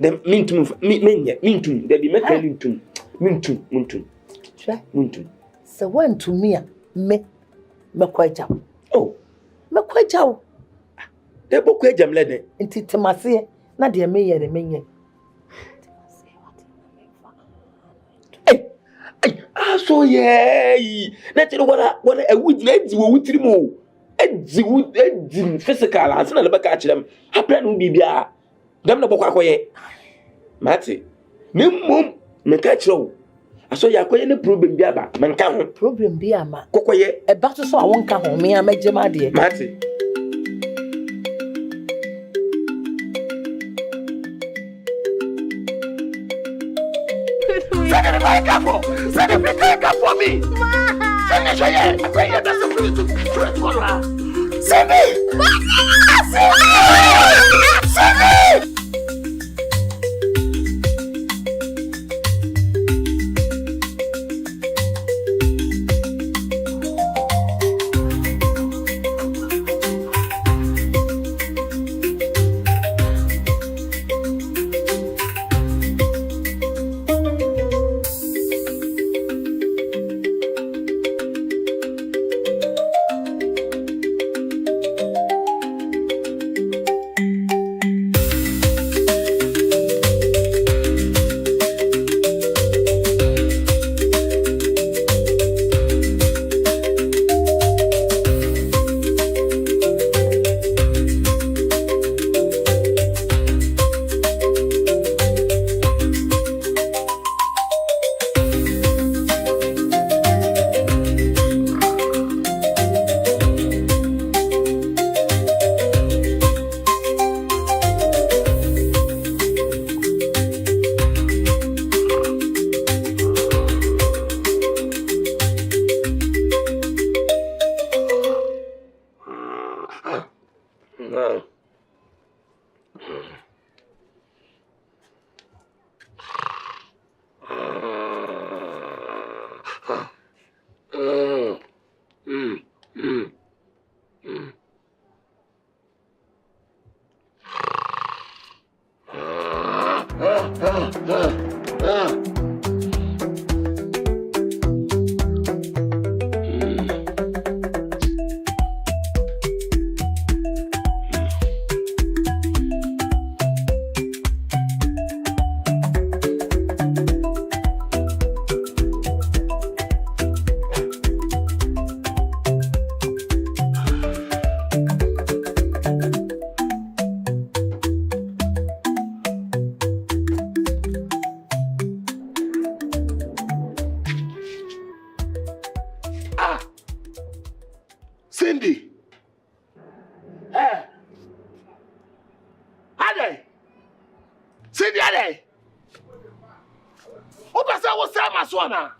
Dem mintum debi mekan mintum. Twa. Mintum. Se wan to me a me kwaja. Oh. Me kwaja. De boku ejam lede. Nti temase na de me ye de menye. Aso ye. Na tiri wana awudi na di wo wutiri mo. Edi physical ansa na lebaka akirem. Apra no bibia. Dem na bokọ akoye. Mate. Ne mom me ka akirem. Aso ya akoye ne problem bi aba. Menka ho. Problem bi ama. Kokoye. E ba so awon ka ho me amagema de. Mate. Send the mic up for me. Send the show here. I'm going to send me. Cindy. Hey. Ade. Cindy Ade. Oba say wo say maso na.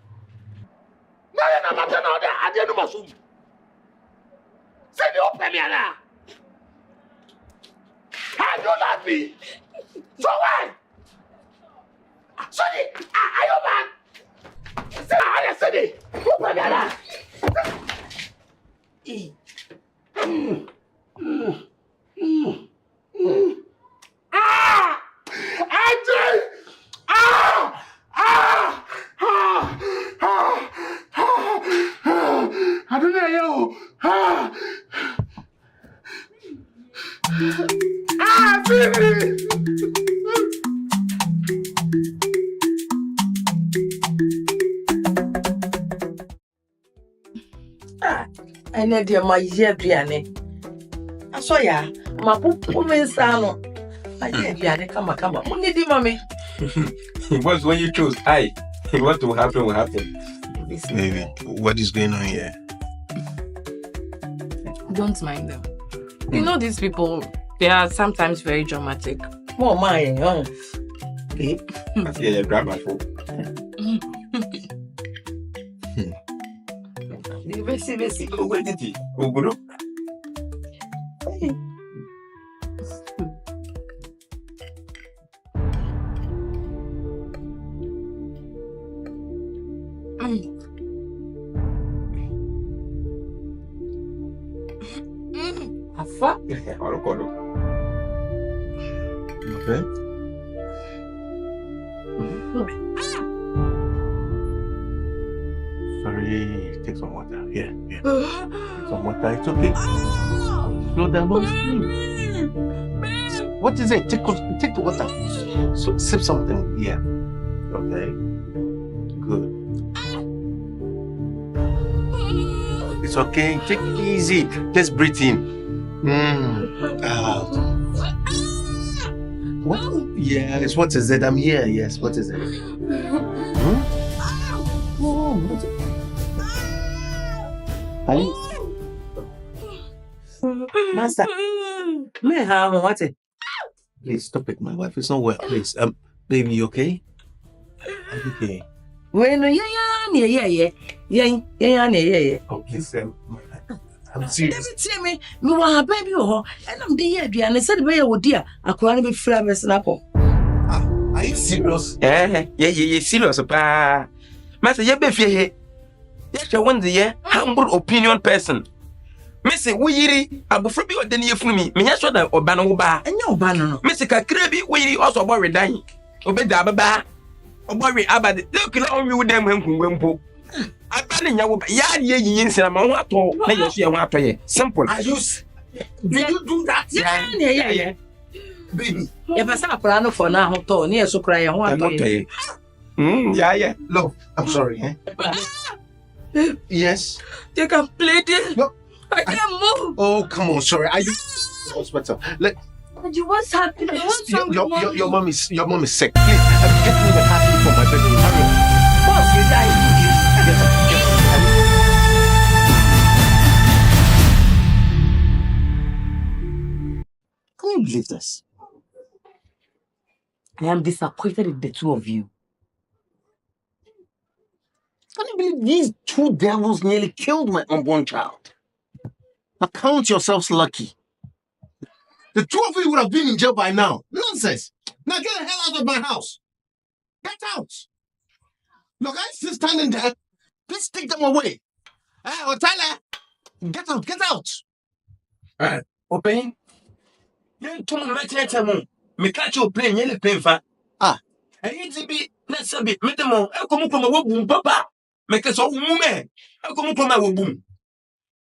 Na ya na mata na oda ade no maso. Cindy open me na. How do you like me? So why? Cindy, are you man? Cindy, open me na. I don't know you. Baby. And then dear my year Brianne. I saw ya, my woman son. I did Brianne, come on. Only the mommy. It was when you chose. What will happen will happen. Baby, what is going on here? Don't mind them. You know these people, they are sometimes very dramatic. Oh my, Yeah, grab my phone. Vesi, where did he? Oguro? Afa? Okay. Sorry, take some water. Yeah. Take some water. It's okay. Slow down, don't scream. What is it? Take the water. So sip something. Yeah. Okay. Good. It's okay. Take it easy. Just breathe in. Out. What? Yes. What is it? I'm here. Yes. What is it? Oh, what is it? Honey? Master. Me have what it? Please stop it. My wife is not well. Please. Baby, you okay? I'm okay. When yeah. Oh, please. I'm serious. Tell me want baby and I'm the year and I said be your dear. I can't be flavor snap. Are you serious? Yeah, serious, pa. Master, you be here. Yes, you want the humble opinion person. Missy, we yiri, abufrabi or then you for me. Me sure that Obano ba. And no banana. Missy Kakrebi, we also worry dying. Obey the Ababa. Obey Abad. Look on you with them when Wimpo. I ban in your yin cinema. What all? Let you see a water. Simple. I use. Did you do that? Yeah. Baby. If I saw a plan for now, near so cry and I'm not tell you. Yeah. Look, I'm sorry, eh? Yes. They can play this. No. I can't move. Oh, come on, sorry. Are you hospital? What's happening? Your mom is sick. Please, get me the car for my bedroom. Hurry. Boss, you die. Can you believe this? I am disappointed in the two of you. Can you believe these two devils nearly killed my unborn child? Now count yourselves lucky. The two of you would have been in jail by now. Nonsense. Now get the hell out of my house. Get out. Look, I'm still standing there. Please take them away. Tyler, get out. Open. You told me to me catch your plane, you're plane fa. Anything be let's say metamo. I come from a boom papa. Make us all woman. I come from a boom.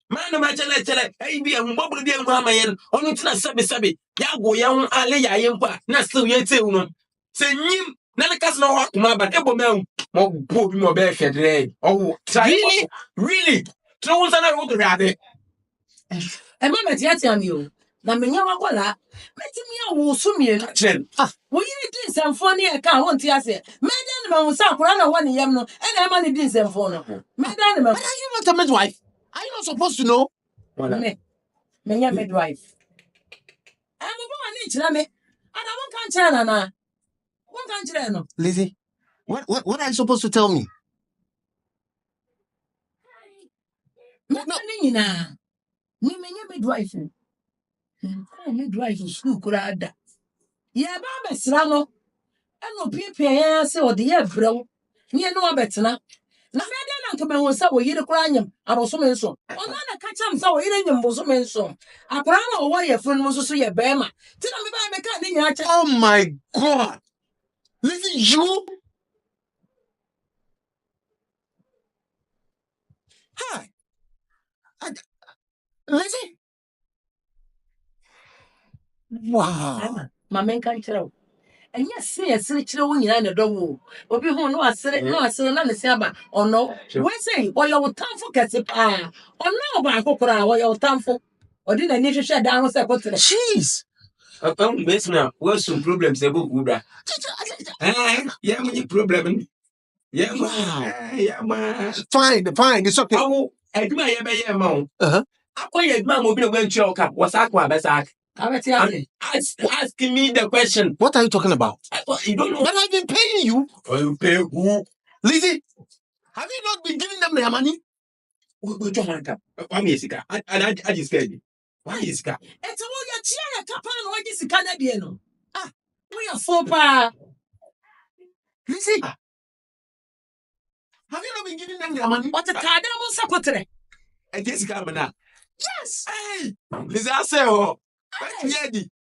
Man, my chele, I be a mobile dear mamma, only to sabi. Yago young alley, I am pa, not still yet. Say, him, Nanakas no walk, my but ebo mel, more poor, more bear shed. Oh, really? Throws and I would rather. And Mamma Tiatian you. Na menya wakwala. Metimi Owusu mienu. Wo yiri din semfo ne e ka ho ntia se. Medan ma wo sa akora na woni yam no. E na ma ne din semfo no. Medan ma. But are you not a midwife? Are you not supposed to know? Menya midwife. I'm a ni chira me. Ana won kan chira na na. Won kan chira no. Lizzie, what are you supposed to tell me? No. Ni menya midwife. Midwife school kura da. Ye ba besra no. Eno piepie ya se ode ye brew. Ni eno abetena. Na me de na nka me sa wo yire kura anyam aboso me nso. Ona na ka cham sa wo yire nyam boso me nso. Akora na wo ye fun mo so ye bema. Ti na me ba me ka ni nya cha. Oh my God. Listen, you. Hi. Listen. Wow. Mama nka chira. Enya se asire chire wo nyina na do wo. Obi hu no asire na ne se aba. Ono. We say wo yo tamfo kese pa. Ono ba akokora wo yo tamfo. Odi na ni hwehwe dan ho se kotere. Jeez. Best now, what's some problems about Buddha? Yeah, many problem. Yeah, man. Fine, it's okay. Oh, I do my mount. I call your mom will be a venture cap. What's aqua besak? Asking me the question. What are you talking about? You don't know. But I've been paying you. Oh, you pay who? Lizzie, have you not been giving them their money? What's your hand up? I'm Jessica. And I just scared you. Why is that? It's all your chair, Capan, what is the Canadian? We are four pa. Lizzie, have you not been giving them their money? What a card was secretary. And Jessica, man. Yes. Hey, Lizzie, I say, oh, ready.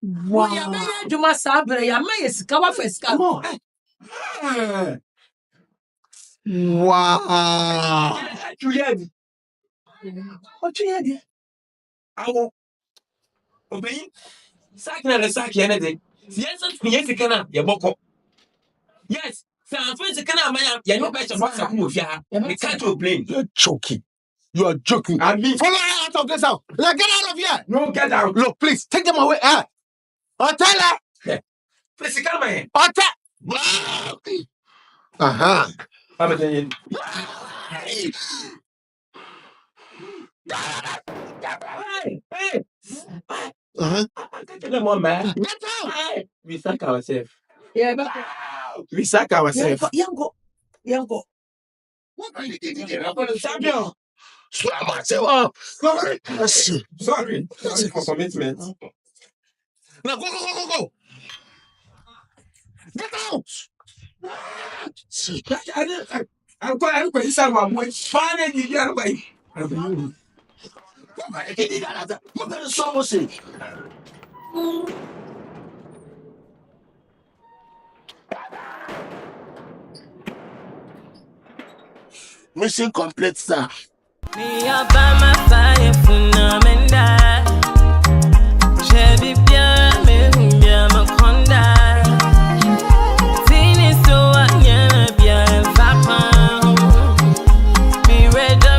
Wow. You must have a maze cover for scam. Wow. What you had? I will obey. Sack anything. Yes, you can. Your boko. Yes, so I'm first can you're no better. What's up with you? You can't complain. You're joking. You are joking. I mean, follow her out of this house. Like, get out of here. No, get out. Look, please take them away. OTEELE. Please come here. OTEELE. I'm saying. Hey. Get them on, man. Get out. We sack ourselves. Yeah, but we sack ourselves. Yango. What are you doing? Champion. Swear myself. Sorry for commitment. Now go. Get out. I'm going to say my boy. Fine, you get away. Mission complete, sir.